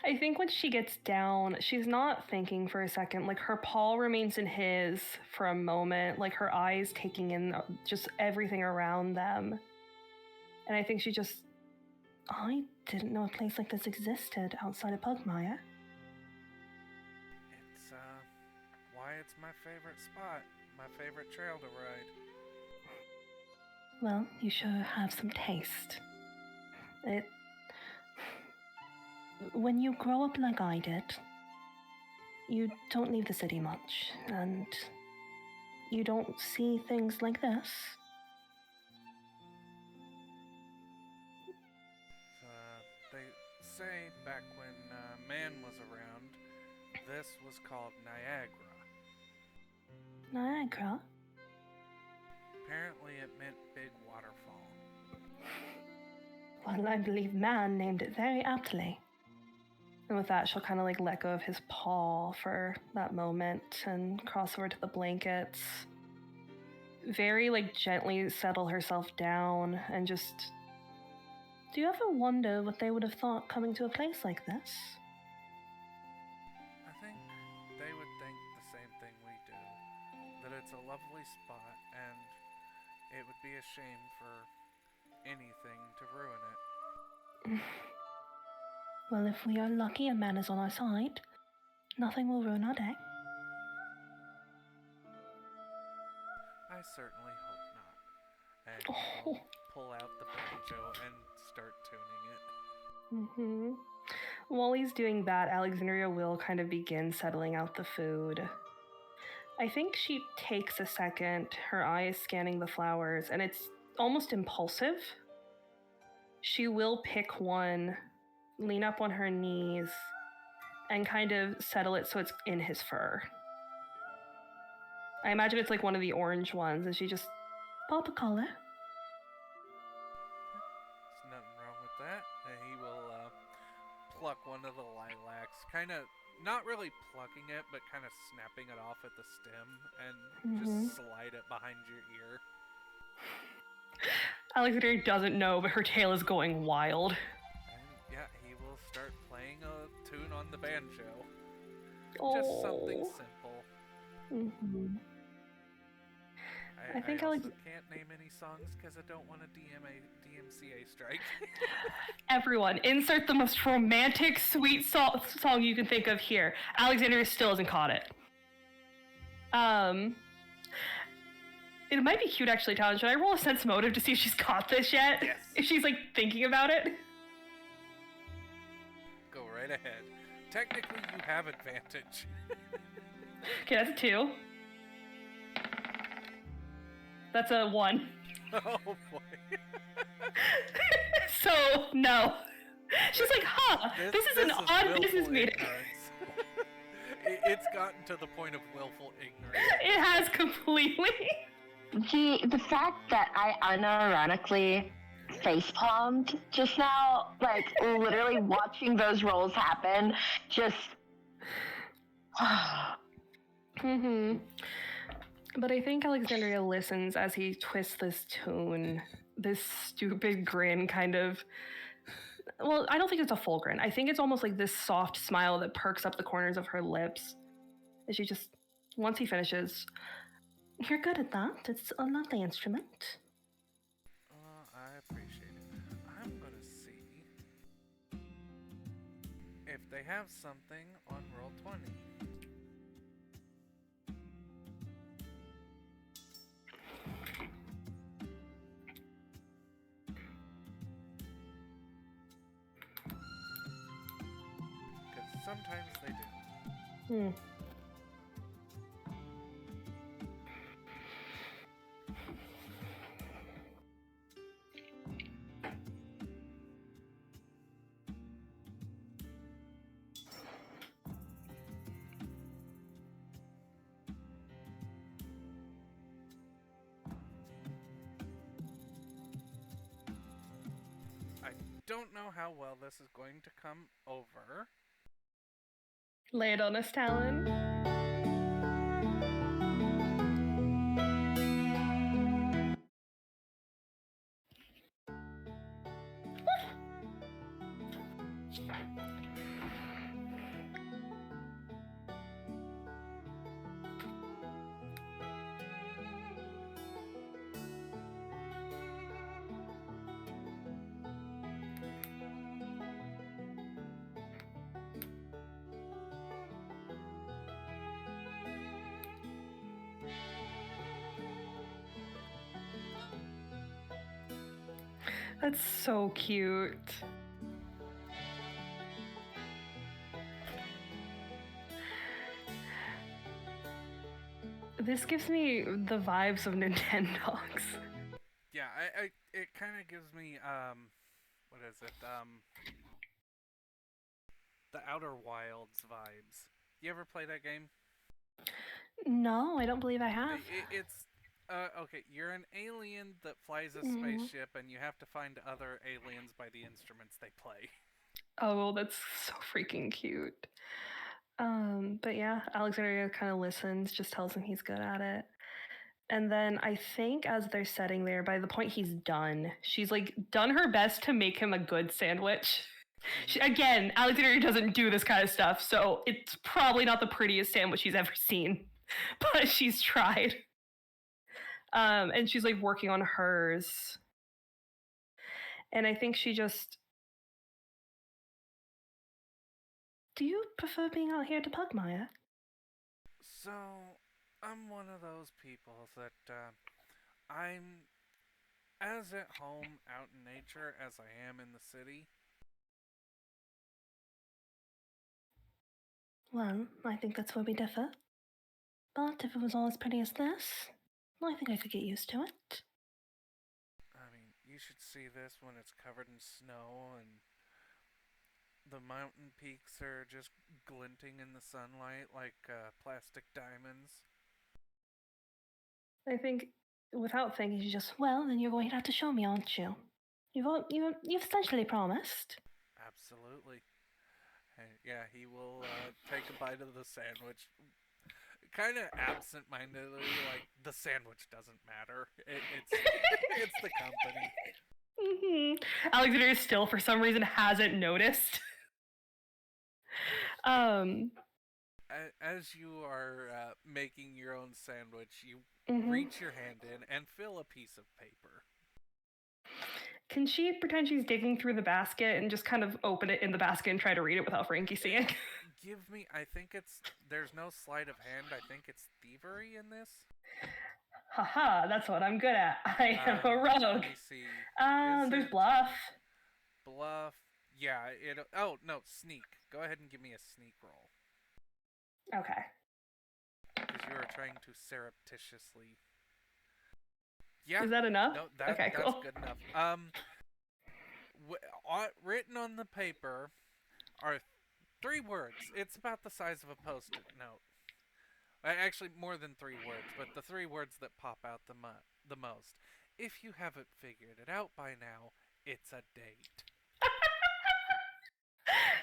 I think when she gets down, she's not thinking for a second. Like, her paw remains in his for a moment, like her eyes taking in just everything around them. And I think I didn't know a place like this existed outside of Pugmire. It's, why it's my favorite spot, my favorite trail to ride. Well, you sure have some taste. When you grow up like I did, you don't leave the city much, and you don't see things like this. They say back when man was around, this was called Niagara. Niagara? Apparently it meant big waterfall. Well, I believe man named it very aptly. And with that, she'll kind of let go of his paw for that moment and cross over to the blankets. Very gently settle herself down and just... Do you ever wonder what they would have thought coming to a place like this? I think they would think the same thing we do. That it's a lovely spot and it would be a shame for anything to ruin it. Well, if we are lucky and man is on our side, nothing will ruin our day. I certainly hope not. And he will pull out the banjo and start tuning it. While he's doing that, Alexandria will kind of begin settling out the food. I think she takes a second, her eyes scanning the flowers, and it's almost impulsive. She will pick one, lean up on her knees, and kind of settle it so it's in his fur. I imagine it's one of the orange ones, and she just pop a collar. There's nothing wrong with that. And he will pluck one of the lilacs, kind of not really plucking it, but kind of snapping it off at the stem and just slide it behind your ear. Alexandria doesn't know, but her tail is going wild. And yeah, he will start playing a tune on the banjo. Oh. Just something simple. I think I also can't name any songs because I don't want a DMCA strike. Everyone, insert the most romantic, sweet song you can think of here. Alexandria still hasn't caught it. It might be cute, actually, Talon. Should I roll a sense motive to see if she's caught this yet? Yes. If she's, thinking about it? Go right ahead. Technically, you have advantage. Okay, that's a 2. That's a 1. Oh, boy. So, no. She's like, this is an odd business meeting. It's gotten to the point of willful ignorance. It has completely. The fact that I unironically facepalmed just now, literally watching those rolls happen, just... But I think Alexandria listens as he twists this tune, this stupid grin kind of. Well, I don't think it's a full grin. I think it's almost like this soft smile that perks up the corners of her lips. And she just, once he finishes, you're good at that. It's a lovely instrument. I appreciate it. I'm gonna see if they have something on roll 20. Because sometimes they do. Don't know how well this is going to come over. Lay it on us, Talon. That's so cute. This gives me the vibes of Nintendogs. Yeah, it kind of gives me what is it? The Outer Wilds vibes. You ever play that game? No, I don't believe I have. It's okay. You're an alien that flies a spaceship, and you have to find other aliens by the instruments they play. Oh, that's so freaking cute. But yeah, Alexandria kind of listens, just tells him he's good at it. And then I think as they're sitting there, by the point he's done, she's like done her best to make him a good sandwich. Again, Alexandria doesn't do this kind of stuff, so it's probably not the prettiest sandwich she's ever seen, but she's tried. And she's like working on hers. And I think she just... Do you prefer being out here to Pugmire? So, I'm one of those people that I'm as at home out in nature as I am in the city. Well, I think that's where we differ. But if it was all as pretty as this, I think I could get used to it. I mean, you should see this when it's covered in snow and the mountain peaks are just glinting in the sunlight like plastic diamonds. I think, without thinking, she's just, well, then you're going to have to show me, aren't you? You've essentially promised. Absolutely. Yeah, he will take a bite of the sandwich. Kind of absent-mindedly, like, the sandwich doesn't matter. It's the company. Alexandria still, for some reason, hasn't noticed. As you are making your own sandwich, you reach your hand in and fill a piece of paper. Can she pretend she's digging through the basket and just kind of open it in the basket and try to read it without Frankie seeing? Give me, I think there's no sleight of hand, I think it's thievery in this. Haha, that's what I'm good at. I am a rogue. Let me see. There's bluff. Bluff, yeah, oh, no, sneak. Go ahead and give me a sneak roll. Okay. Because you are trying to surreptitiously... Yeah. Is that enough? No, okay, that's cool. good enough. Written on the paper are 3 words. It's about the size of a Post-it note. Actually, more than 3 words, but the 3 words that pop out the most. If you haven't figured it out by now, it's a date.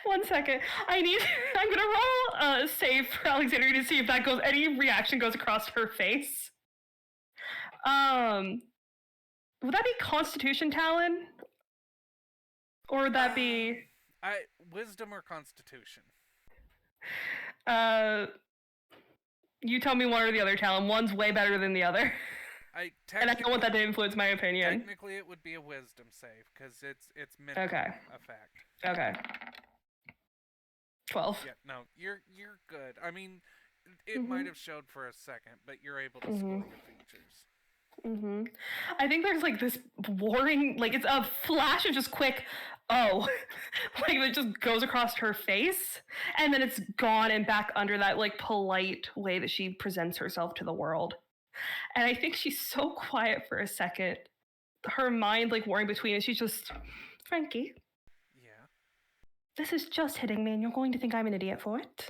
1 second. I'm gonna roll a save for Alexandria to see if any reaction goes across her face. Would that be Constitution Talon? Or would that be Wisdom or Constitution? You tell me one or the other, Talon. One's way better than the other. And I don't want that to influence my opinion. Technically, it would be a Wisdom save because it's meant effect. Okay. 12. Yeah, no, you're good. I mean, it might have showed for a second, but you're able to score your features. I think there's like this warring, like it's a flash of just quick, oh, like it just goes across her face, and then it's gone and back under that like polite way that she presents herself to the world. And I think she's so quiet for a second, her mind like warring between it. She's just, Frankie. Yeah. This is just hitting me, and you're going to think I'm an idiot for it.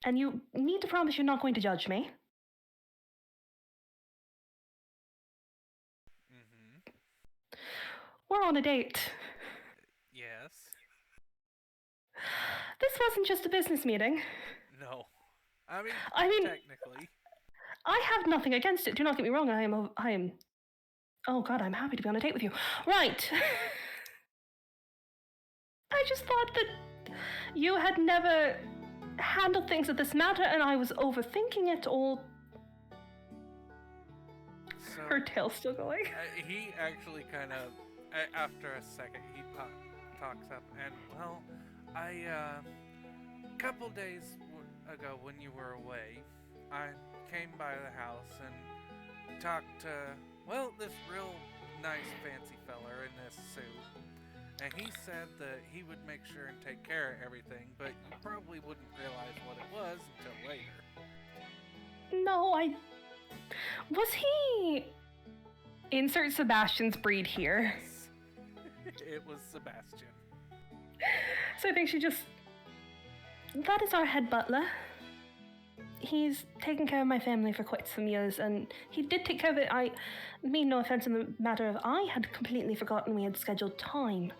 And you need to promise you're not going to judge me. We're on a date. Yes. This wasn't just a business meeting. No. I mean, technically. I have nothing against it. Do not get me wrong. I am. Oh God, I'm happy to be on a date with you. Right. I just thought that you had never handled things of this matter, and I was overthinking it all. So, her tail's still going. He actually kind of, after a second, he talks up, and well, a couple days ago when you were away, I came by the house and talked to, well, this real nice fancy feller in this suit. And he said that he would make sure and take care of everything, but you probably wouldn't realize what it was until later. No, was he... Insert Sebastian's breed here. Yes. It was Sebastian. So I think she just... That is our head butler. He's taken care of my family for quite some years, and he did take care of it. I mean no offense in the matter of I had completely forgotten we had scheduled time.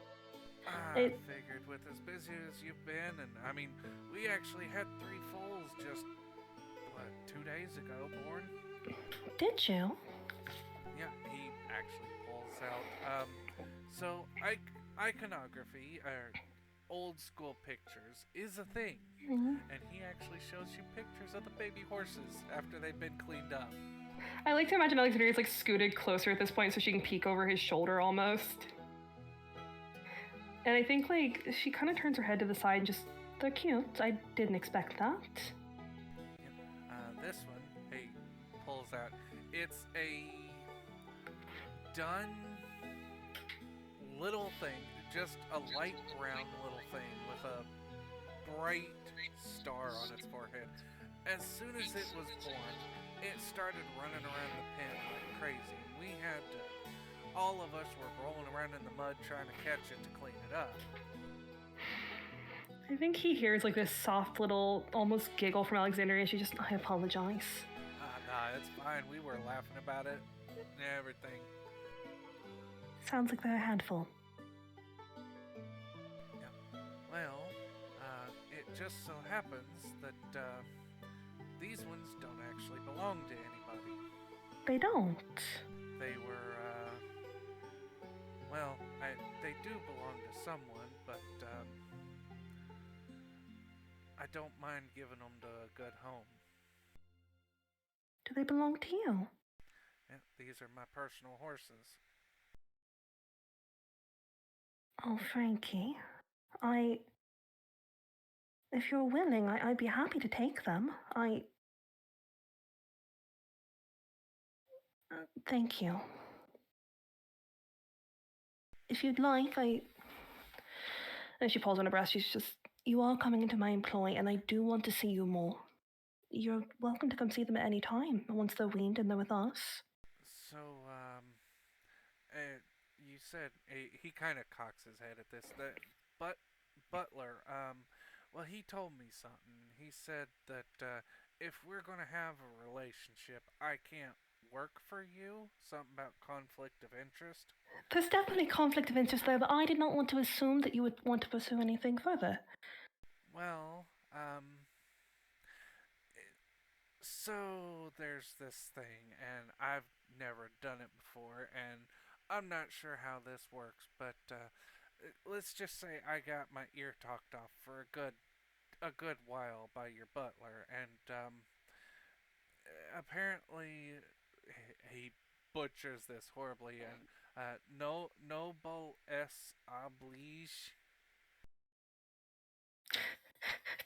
I figured with as busy as you've been, and I mean, we actually had 3 foals just, 2 days ago born? Did you? Yeah, he actually pulls out, so iconography, or old school pictures, is a thing. And he actually shows you pictures of the baby horses after they've been cleaned up. I like to imagine Alexandria's like scooted closer at this point so she can peek over his shoulder almost. And I think like she kind of turns her head to the side and just, they're cute. I didn't expect that. This one, he pulls out. It's a done little thing, just a light brown little thing with a bright star on its forehead. As soon as it was born, it started running around the pen like crazy, and we had to, all of us were rolling around in the mud trying to catch it to clean it up. I think he hears like this soft little almost giggle from Alexandria. She just, I apologize. Nah, it's fine. We were laughing about it and everything. Sounds like they're a handful. Yeah. Well, it just so happens that these ones don't actually belong to anybody. They don't? They were, well, they do belong to someone, but I don't mind giving them to a good home. Do they belong to you? Yeah, these are my personal horses. Oh, Frankie, if you're willing, I'd be happy to take them. Thank you. If you'd like, And she pulls on her breast. She's just, you are coming into my employ, and I do want to see you more. You're welcome to come see them at any time, once they're weaned and they're with us. So, you said, he kind of cocks his head at this, Butler, well, he told me something. He said that, if we're gonna have a relationship, I can't work for you? Something about conflict of interest? There's definitely conflict of interest there, but I did not want to assume that you would want to pursue anything further. Well, So there's this thing, and I've never done it before, and I'm not sure how this works, but let's just say I got my ear talked off for a good while by your butler, and apparently he butchers this horribly, and no noble s oblige.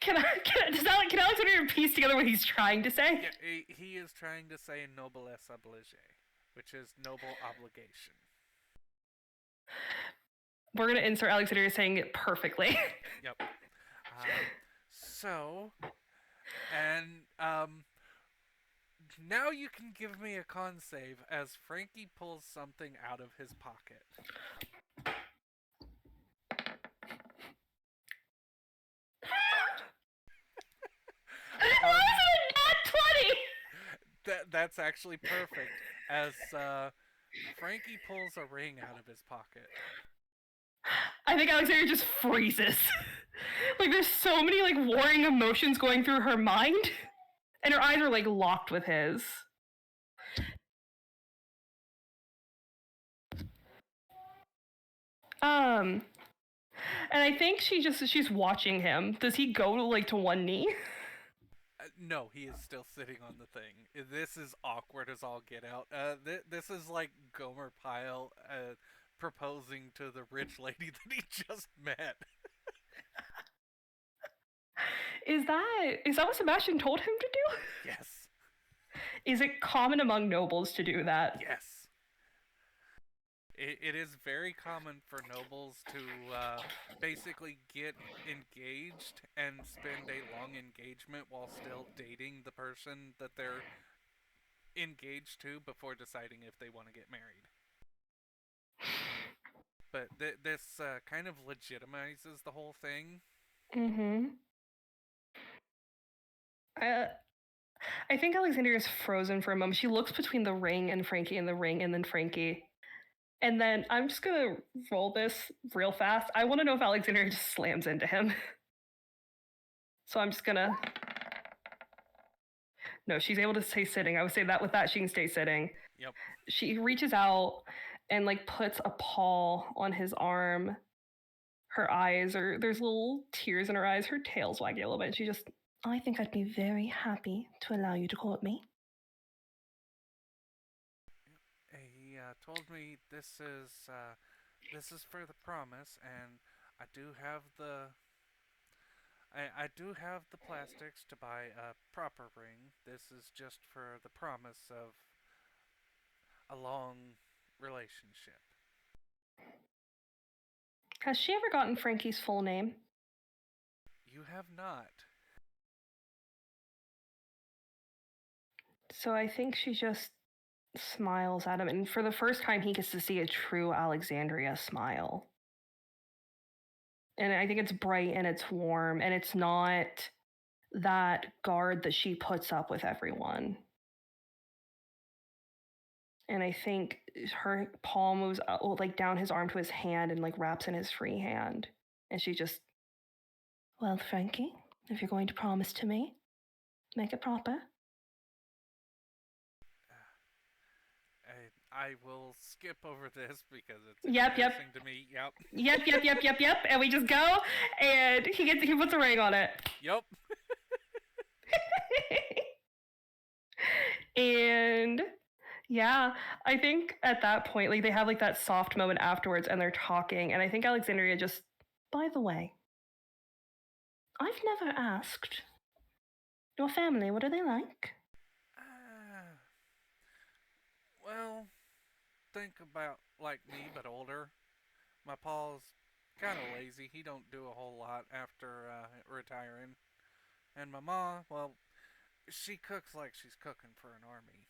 Can Alexander piece together what he's trying to say? Yeah, he is trying to say noblesse oblige, which is noble obligation. We're gonna insert Alexander saying it perfectly. Yep. So, and now you can give me a con save as Frankie pulls something out of his pocket. Why is it a nat 20? That's actually perfect, as Frankie pulls a ring out of his pocket. I think Alexander just freezes. Like there's so many like warring emotions going through her mind, and her eyes are like locked with his. And I think she's watching him. Does he go like to one knee? No, he is still sitting on the thing. This is awkward as all get out. This is like Gomer Pyle proposing to the rich lady that he just met. Is that what Sebastian told him to do? Yes. Is it common among nobles to do that? Yes. It is very common for nobles to basically get engaged and spend a long engagement while still dating the person that they're engaged to before deciding if they want to get married. But this kind of legitimizes the whole thing. Mm-hmm. I think Alexandria is frozen for a moment. She looks between the ring and Frankie and the ring and then Frankie. And then I'm just gonna roll this real fast. I want to know if Alexandria just slams into him. So I'm just gonna... No, she's able to stay sitting. I would say that with that, she can stay sitting. Yep. She reaches out and like puts a paw on his arm. Her eyes are... There's little tears in her eyes. Her tail's wagging a little bit. She just... I think I'd be very happy to allow you to court me. He told me this is for the promise, and I do have the plastics to buy a proper ring. This is just for the promise of a long relationship. Has she ever gotten Frankie's full name? You have not. So I think she just smiles at him, and for the first time he gets to see a true Alexandria smile. And I think it's bright and it's warm, and it's not that guard that she puts up with everyone. And I think her palm moves like down his arm to his hand and like wraps in his free hand. And she just, well, Frankie, if you're going to promise to me, make it proper. I will skip over this because it's embarrassing to me. Yep. Yep. And we just go, and he puts a ring on it. Yep. And yeah, I think at that point, like they have like that soft moment afterwards, and they're talking, and I think Alexandria just, by the way, I've never asked your family, what are they like? Well, think about like me, but older. My pa's kind of lazy. He don't do a whole lot after retiring. And my ma, well, she cooks like she's cooking for an army.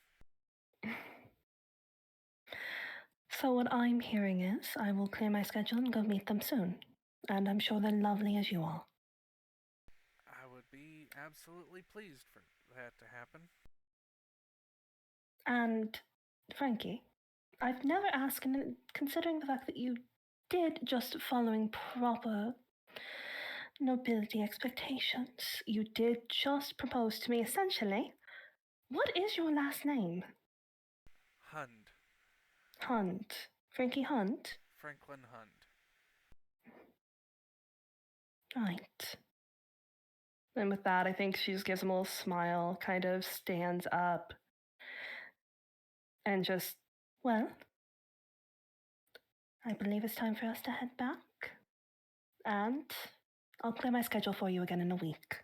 So what I'm hearing is I will clear my schedule and go meet them soon. And I'm sure they're lovely as you are. I would be absolutely pleased for that to happen. And Frankie, I've never asked, and considering the fact that you did just following proper nobility expectations, you did just propose to me essentially What is your last name? Hund. Hunt. Frankie Hunt? Franklin Hund. Right. And with that, I think she just gives him a little smile, kind of stands up, and just, well, I believe it's time for us to head back. And I'll clear my schedule for you again in a week.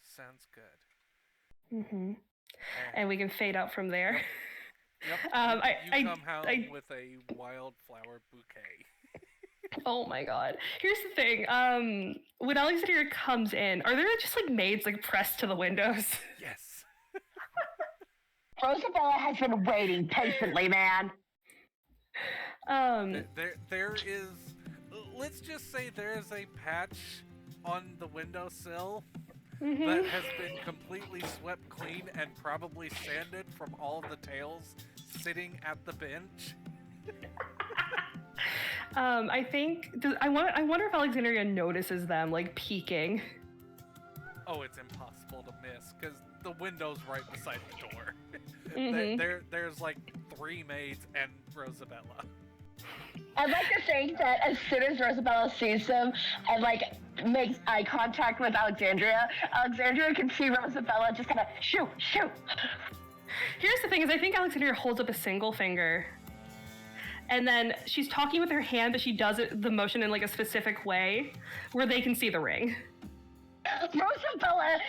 Sounds good. Mm-hmm. And we can fade out from there. Yep. You come home with a wildflower bouquet. Oh my god. Here's the thing. When Alexandria comes in, are there just like maids like pressed to the windows? Yes. Rosabella has been waiting patiently, man. There is, let's just say there is a patch on the windowsill that has been completely swept clean and probably sanded from all the tails sitting at the bench. I think I wonder if Alexandria notices them like peeking. Oh, it's impossible to miss because the window's right beside the door. There's like 3 maids and Rosabella. I'd like to think that as soon as Rosabella sees them and like makes eye contact with Alexandria, Alexandria can see Rosabella just kind of shoo. Here's the thing: is I think Alexandria holds up a single finger, and then she's talking with her hand, but she does the motion in like a specific way where they can see the ring. Rosabella,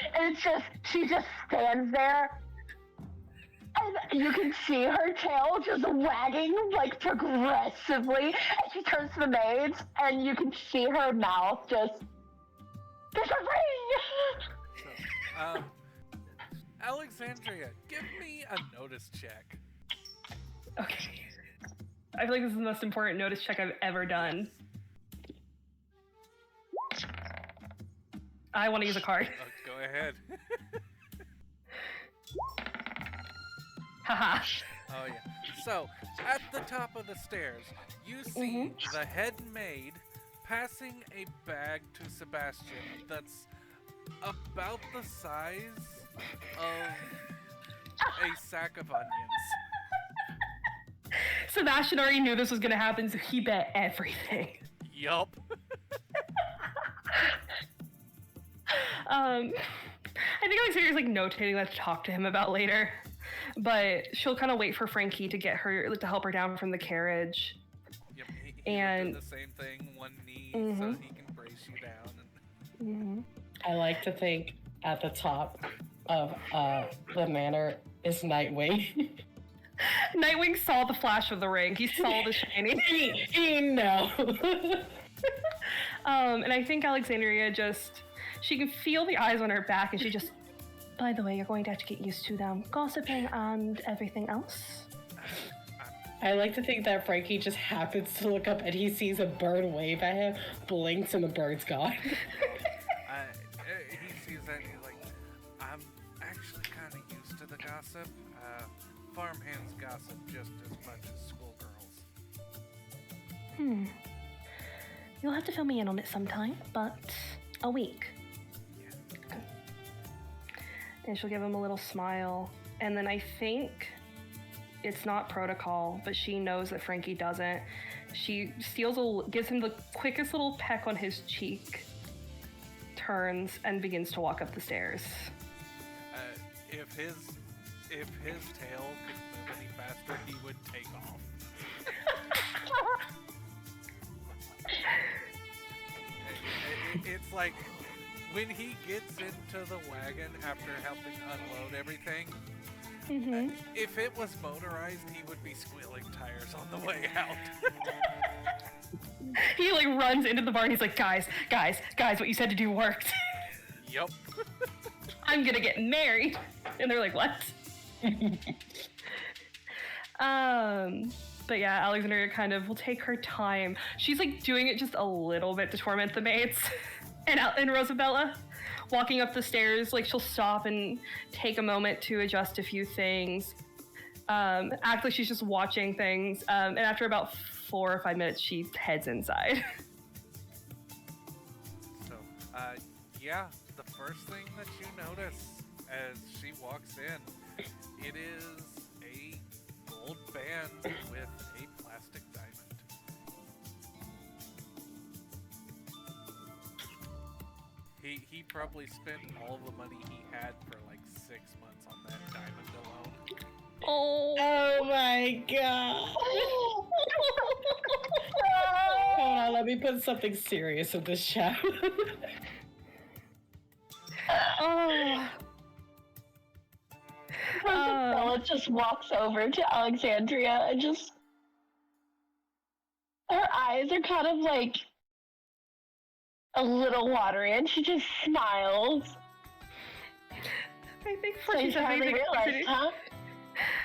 she just stands there. And you can see her tail just wagging, like, progressively. And she turns to the maids, and you can see her mouth just... There's a ring! Alexandria, give me a notice check. Okay. I feel like this is the most important notice check I've ever done. I want to use a card. Go ahead. Haha. Oh yeah. So, at the top of the stairs, you see the head maid passing a bag to Sebastian that's about the size of a sack of onions. Sebastian already knew this was going to happen, so he bet everything. Yup. I think Alexandria's like notating that to talk to him about later. But she'll kind of wait for Frankie to get her to help her down from the carriage. Yep, he and do the same thing, one knee, so he can brace you down. And... I like to think at the top of the manor is Nightwing. Nightwing saw the flash of the ring. He saw the shining. he know. And I think Alexandria she can feel the eyes on her back, and she just. By the way, you're going to have to get used to them gossiping and everything else. I like to think that Frankie just happens to look up and he sees a bird wave at him, blinks, and the bird's gone. He sees that and he's like, I'm actually kind of used to the gossip. Farmhands gossip just as much as schoolgirls. You'll have to fill me in on it sometime, but a week. And she'll give him a little smile. And then I think it's not protocol, but she knows that Frankie doesn't. She gives him the quickest little peck on his cheek, turns, and begins to walk up the stairs. If his tail could move any faster, he would take off. It's like... when he gets into the wagon after helping unload everything, if it was motorized, he would be squealing tires on the way out. He like runs into the barn. He's like, guys, what you said to do worked. Yup. I'm gonna get married. And they're like, what? But yeah, Alexandria kind of will take her time. She's like doing it just a little bit to torment the maids. And Rosabella, walking up the stairs, like she'll stop and take a moment to adjust a few things, act like she's just watching things, and after about 4 or 5 minutes, she heads inside. So, the first thing that you notice as she walks in It is a gold band with a plastic diamond. He probably spent all the money he had for like 6 months on that diamond alone. Oh my god. Hold on, let me put something serious in this chat. Bella just walks over to Alexandria and just... Her eyes are kind of like a little watery, and she just smiles. I think So you finally realized, huh?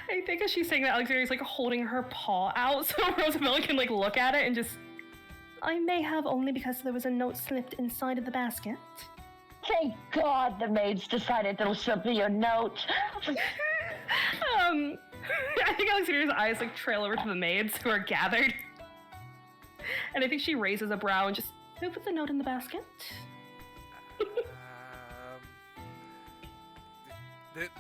I think as she's saying that, Alexandria's like holding her paw out so Rosabella can like look at it and just... I may have only because there was a note slipped inside of the basket. Thank God the maids decided to slip me a note. I think Alexandria's eyes like trail over to the maids who are gathered. And I think she raises a brow and just, who put the note in the basket?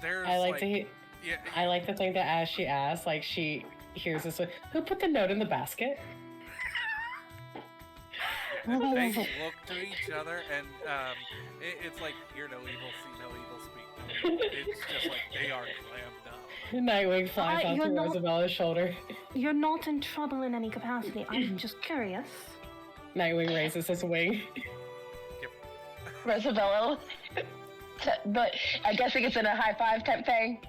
There's I like to hear... Yeah, I like to think that as she asks, like she hears this one, who put the note in the basket? They look to each other, and it's like, hear no evil, see no evil, speak no evil. It's just like they are clammed up. Nightwing flies onto Rosabella's shoulder. You're not in trouble in any capacity. I'm just curious. Nightwing raises his wing. Yep. Rosabella, but I guess it's in a high five type thing.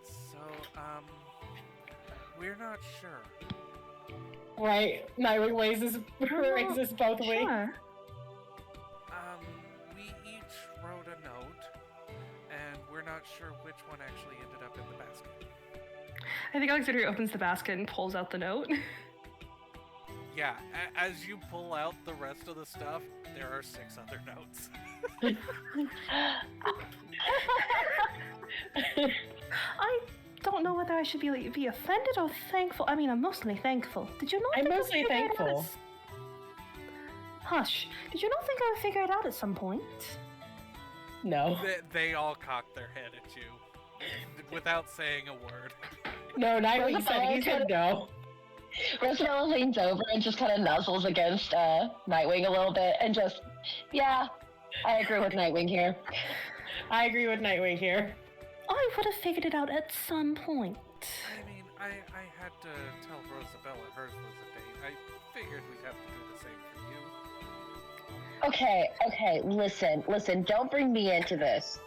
So, we're not sure. Right, Nightwing raises both wings. Sure. We each wrote a note, and we're not sure which one actually ended up in the basket. I think Alexandria opens the basket and pulls out the note. Yeah, as you pull out the rest of the stuff, there are 6 other notes. I don't know whether I should be offended or thankful. I mean, I'm mostly thankful. Did you not? I'm think I mostly figured it out thankful. Hush. Did you not think I would figure it out at some point? No. They all cock their head at you without saying a word. No, Nightwing said no. Rosabella leans over and just kind of nuzzles against Nightwing a little bit and just, yeah, I agree with Nightwing here. I agree with Nightwing here. I would have figured it out at some point. I mean, I had to tell Rosabella hers was a date. I figured we'd have to do the same for you. Okay, listen, don't bring me into this.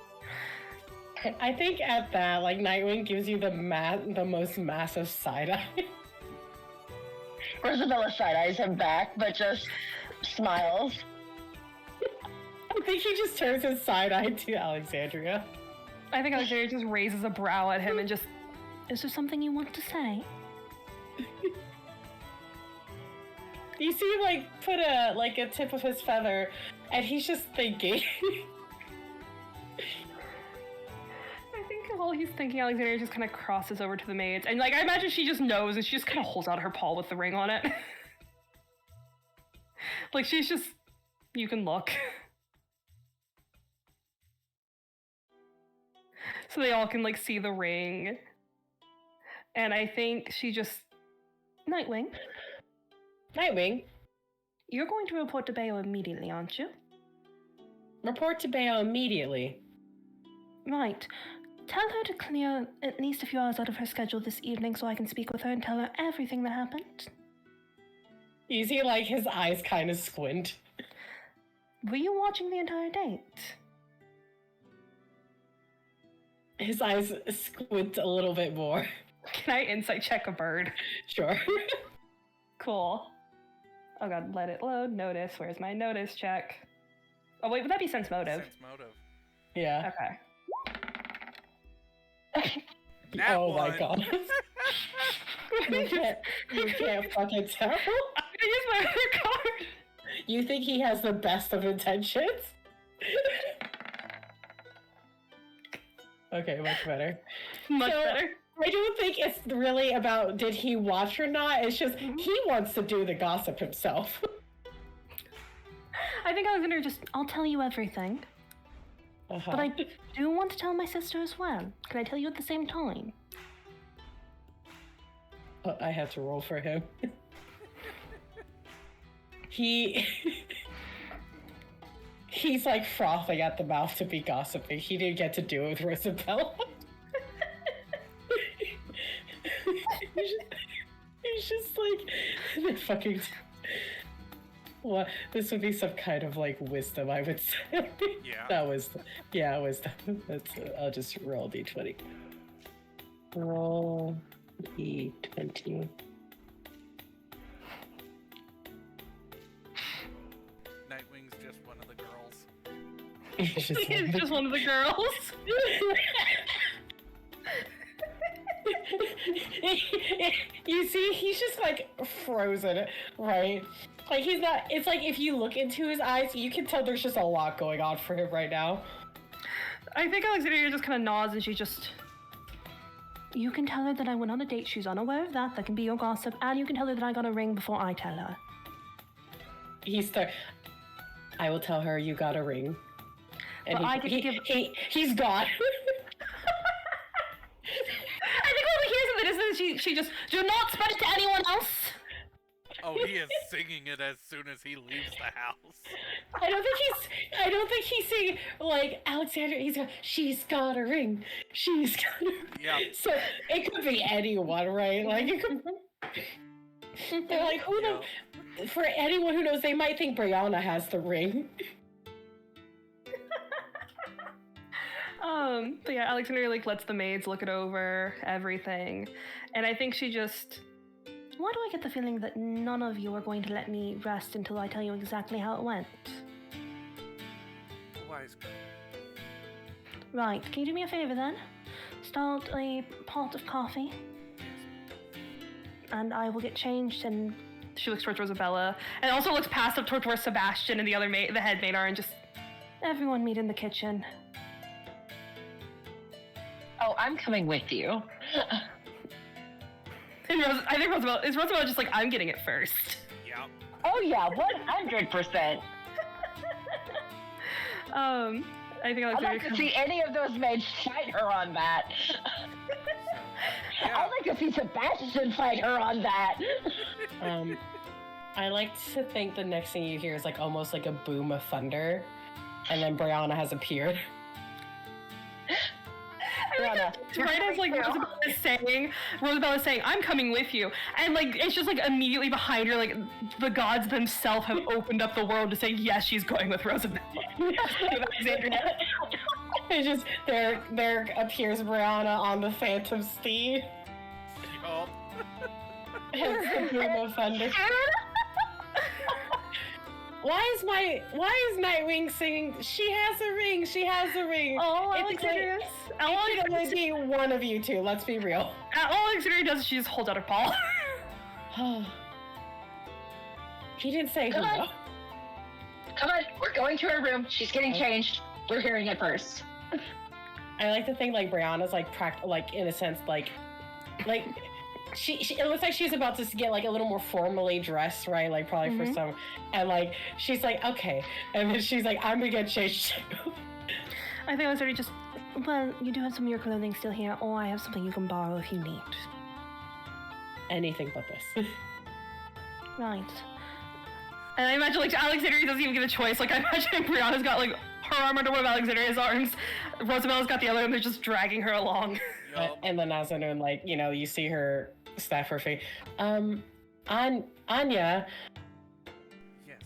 I think at that, like, Nightwing gives you the most massive side-eye. Rosabella side-eyes him back, but just smiles. I think he just turns his side-eye to Alexandria. I think Alexandria just raises a brow at him and just, is there something you want to say? You see him, like, put a tip of his feather, and he's just thinking. I think while he's thinking, Alexandria just kind of crosses over to the maids. And, like, I imagine she just knows, and she just kind of holds out her paw with the ring on it. Like, she's just, you can look. So they all can, like, see the ring. And I think she just... Nightwing, you're going to report to Bayo immediately, aren't you? Report to Bayo immediately. Right. Tell her to clear at least a few hours out of her schedule this evening so I can speak with her and tell her everything that happened. You see, like, his eyes kind of squint. Were you watching the entire date? His eyes squint a little bit more. Can I insight check a bird? Sure. Cool. Oh god, let it load. Notice. Where's my notice check? Oh wait, would that be sense motive? Sense motive. Yeah. Okay. Oh One. my god. you can't fucking tell. I'm gonna use my other card. You think he has the best of intentions? Okay, much better. Much better. I don't think it's really about did he watch or not. It's just he wants to do the gossip himself. I think Alexander just, I'll tell you everything. But I do want to tell my sister as well. Can I tell you at the same time? I had to roll for him. He's like frothing at the mouth to be gossiping. He didn't get to do it with Rosabella. he's just like fucking. What? This would be some kind of like wisdom, I would say. Yeah. That was, yeah, wisdom. That's. I'll just roll d20. Roll d20. Nightwing's just one of the girls. He's just He's just one of the girls. You see, he's just like frozen, right? Like he's not. It's like if you look into his eyes, you can tell there's just a lot going on for him right now. I think Alexandria just kind of nods and she just. You can tell her that I went on a date. She's unaware of that. That can be your gossip. And you can tell her that I got a ring before I tell her. I will tell her you got a ring. And But I get to give. He's gone. I think what we hear of it is that she just do not spread it to anyone else. Oh, he is singing it as soon as he leaves the house. I don't think he's saying like Alexander. She's got a ring. She's got a ring. Yeah. So it could be anyone, right? Like it could. They're like, who knows? For anyone who knows, they might think Brianna has the ring. But yeah, Alexandria like lets the maids look it over, everything. And I think she just. Why do I get the feeling that none of you are going to let me rest until I tell you exactly how it went? Wise girl. Right, can you do me a favor then? Start a pot of coffee. And I will get changed and she looks towards Rosabella and also looks past up towards where Sebastian and the other the head maid are and just everyone meet in the kitchen. Oh, I'm coming with you. And I think Rosabella just like, I'm getting it first. Yeah. Oh yeah, 100%. I think I'd like to see any of those maids fight her on that. Yeah. I'd like to see Sebastian fight her on that. I like to think the next thing you hear is like almost like a boom of thunder, and then Brianna has appeared. Brianna, Right as like Rosabella is saying, I'm coming with you. And like it's just like immediately behind her, like the gods themselves have opened up the world to say, yes, she's going with Rosabella. It's just there appears Brianna on the Phantom Steed. Yup. It's the boom of thunder. Why is Nightwing singing? She has a ring. She has a ring. Oh, It's Alexandria. It could be one of you two. Let's be real. All Alexandria does is she just holds out her paw. He didn't say who. Come on. though. come on, we're going to her room. She's getting changed. We're hearing it first. I like to think like Brianna's like like in a sense like she it looks like she's about to get like a little more formally dressed, right? Like probably for some, and like she's like okay, and then she's like I'm gonna get changed too. I think Alexandria just, well, you do have some of your clothing still here, or I have something you can borrow if you need. Anything but this. Right. And I imagine like Alexandria doesn't even get a choice. Like I imagine Brianna's got like her arm under one of Alexandria's arms, Rosabella's got the other, and they're just dragging her along. Yup. And then Nazanin, like, you know, you see her snap her face. Anya, Yes.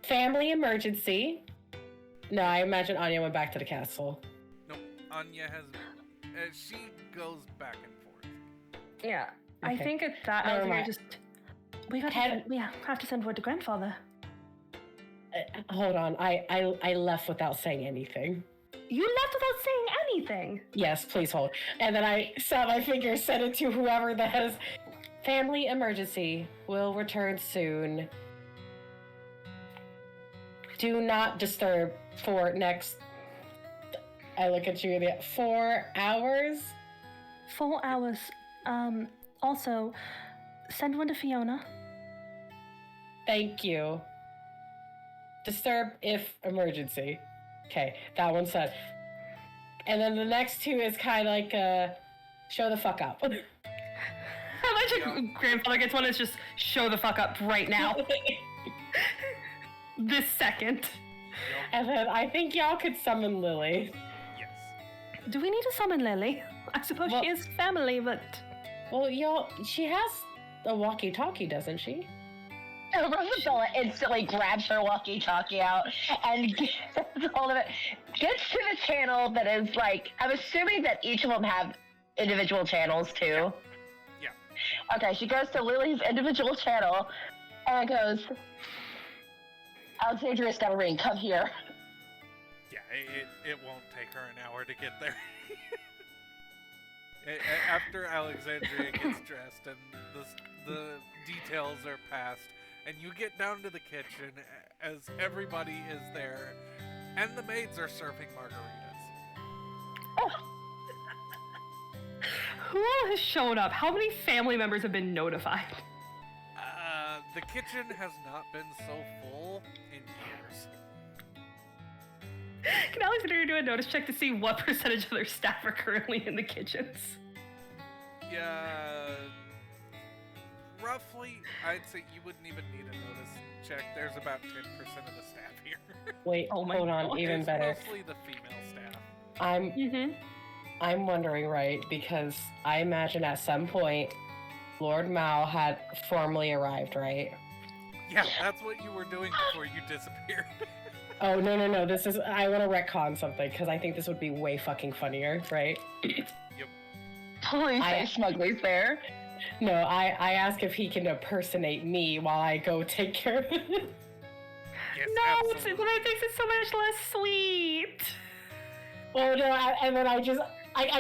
family emergency. No, I imagine Anya went back to the castle. No, Anya has. She goes back and forth. Yeah. I Okay. think it's that Never Alexandria mind. just, we have to send word to grandfather. Hold on, I left without saying anything. You left without saying anything. Yes, please hold. And then I snapped my finger, sent it to whoever that has. Family emergency. Will return soon. Do not disturb for next. I look at you. 4 hours. 4 hours. Also, send one to Fiona. Thank you. Disturb if emergency. Okay, that one said. And then the next two is kind of like show the fuck up. How much your grandfather gets one is just show the fuck up right now. This second. And then I think y'all could summon Lily. Yes. Do we need to summon Lily? I suppose she is family, but... Well, y'all, she has a walkie-talkie, doesn't she? Rosabella instantly grabs her walkie-talkie out and gets hold of it. Gets to the channel that is like, I'm assuming that each of them have individual channels too. Yeah. Okay, she goes to Lily's individual channel and goes, Alexandria's got a ring, come here. Yeah, it won't take her an hour to get there. After Alexandria gets dressed and the details are passed, and you get down to the kitchen as everybody is there, and the maids are serving margaritas. Who all has shown up? How many family members have been notified? The kitchen has not been so full in years. Can Alexandria do a notice check to see what percentage of their staff are currently in the kitchens? Yeah, roughly, I'd say you wouldn't even need a notice check. There's about 10% of the staff here. Wait, Oh my hold on, God. even It's better. mostly the female staff. I'm wondering, right, because I imagine at some point Lord Mao had formally arrived, right? Yeah, that's what you were doing before you disappeared. Oh, no, this is, I want to retcon something, because I think this would be way fucking funnier, right? Yep. Please say Smugly's there. No, I ask if he can impersonate me while I go take care of it. Yes, No, absolutely. but it makes it so much less sweet. Oh no, and then I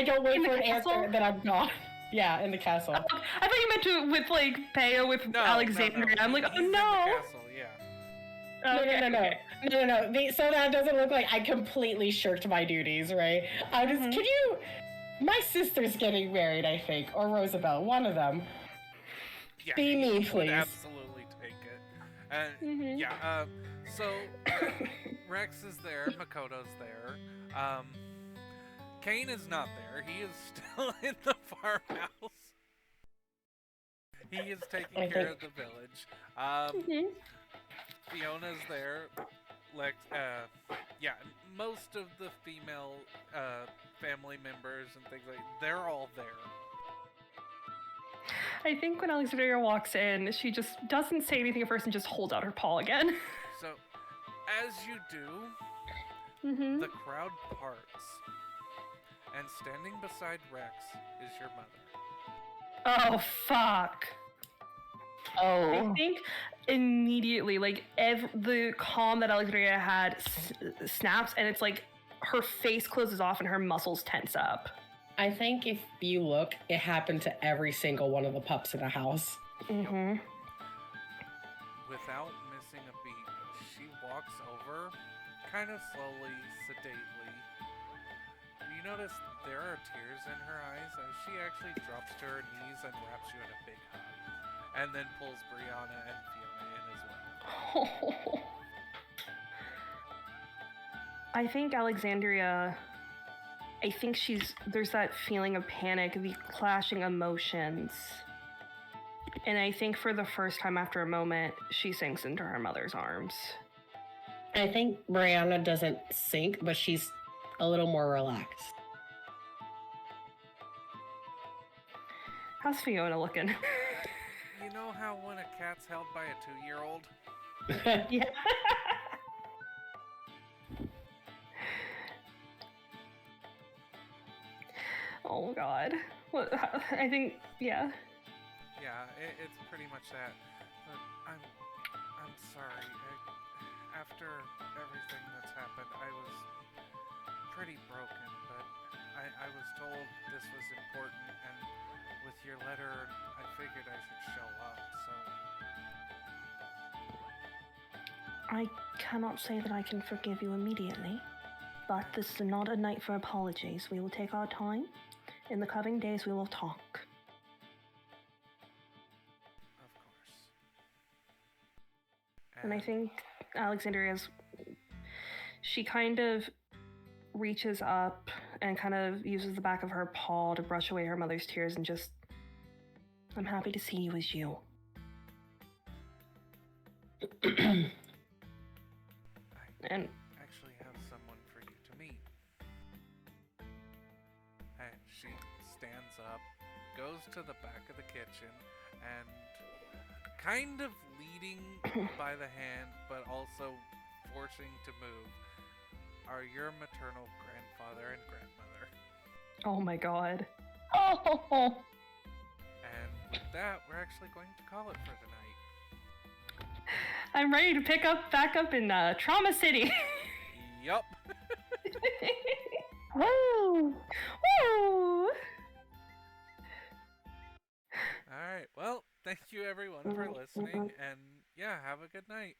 don't wait In the for an castle? answer, then I'm gone. Yeah, in the castle. I thought you meant to with like Peo with No, Alexandria. no. I'm like, He's oh in the no. castle, yeah. Okay, okay. No. So that doesn't look like I completely shirked my duties, right? I just, can you, my sister's getting married, I think, or Rosabelle, one of them. Yeah, Be me, he would please. absolutely take it. And yeah, so Rex is there, Makoto's there. Kane is not there. He is still in the farmhouse. He is taking care of the village. Fiona's there. Yeah, most of the female family members and things like they're all there. I think when Alexandria walks in, she just doesn't say anything at first and just holds out her paw again. So, as you do, the crowd parts, and standing beside Rex is your mother. Oh, fuck. Oh. I think immediately, like, the calm that Alexandria had snaps, and it's like her face closes off and her muscles tense up. I think if you look, it happened to every single one of the pups in the house. Mm-hmm. Without missing a beat, she walks over, kind of slowly, sedately. You notice there are tears in her eyes as she actually drops to her knees and wraps you in a big hug. And then pulls Brianna and Fiona in as well. I think Alexandria, there's that feeling of panic, the clashing emotions. And I think for the first time after a moment, she sinks into her mother's arms. I think Brianna doesn't sink, but she's a little more relaxed. How's Fiona looking? You know how when a cat's held by a 2-year-old? Yeah. Oh God. Well, I think, yeah. Yeah, it's pretty much that. But I'm sorry. After everything that's happened, I was pretty broken, but I was told this was important, and with your letter, I figured I should show up, so... I cannot say that I can forgive you immediately, but this is not a night for apologies. We will take our time. In the coming days, we will talk. Of course. And I think Alexandria's... She kind of reaches up and kind of uses the back of her paw to brush away her mother's tears and just, I'm happy to see you as you. And actually have someone for you to meet. And she stands up, goes to the back of the kitchen, and kind of leading by the hand, but also forcing to move, are your maternal grandfather and grandmother. oh my god. Oh, And with that, we're actually going to call it for tonight. I'm ready to back up in Trauma City. Yup. woo! Woo! Alright, well, thank you everyone for listening, and yeah, have a good night.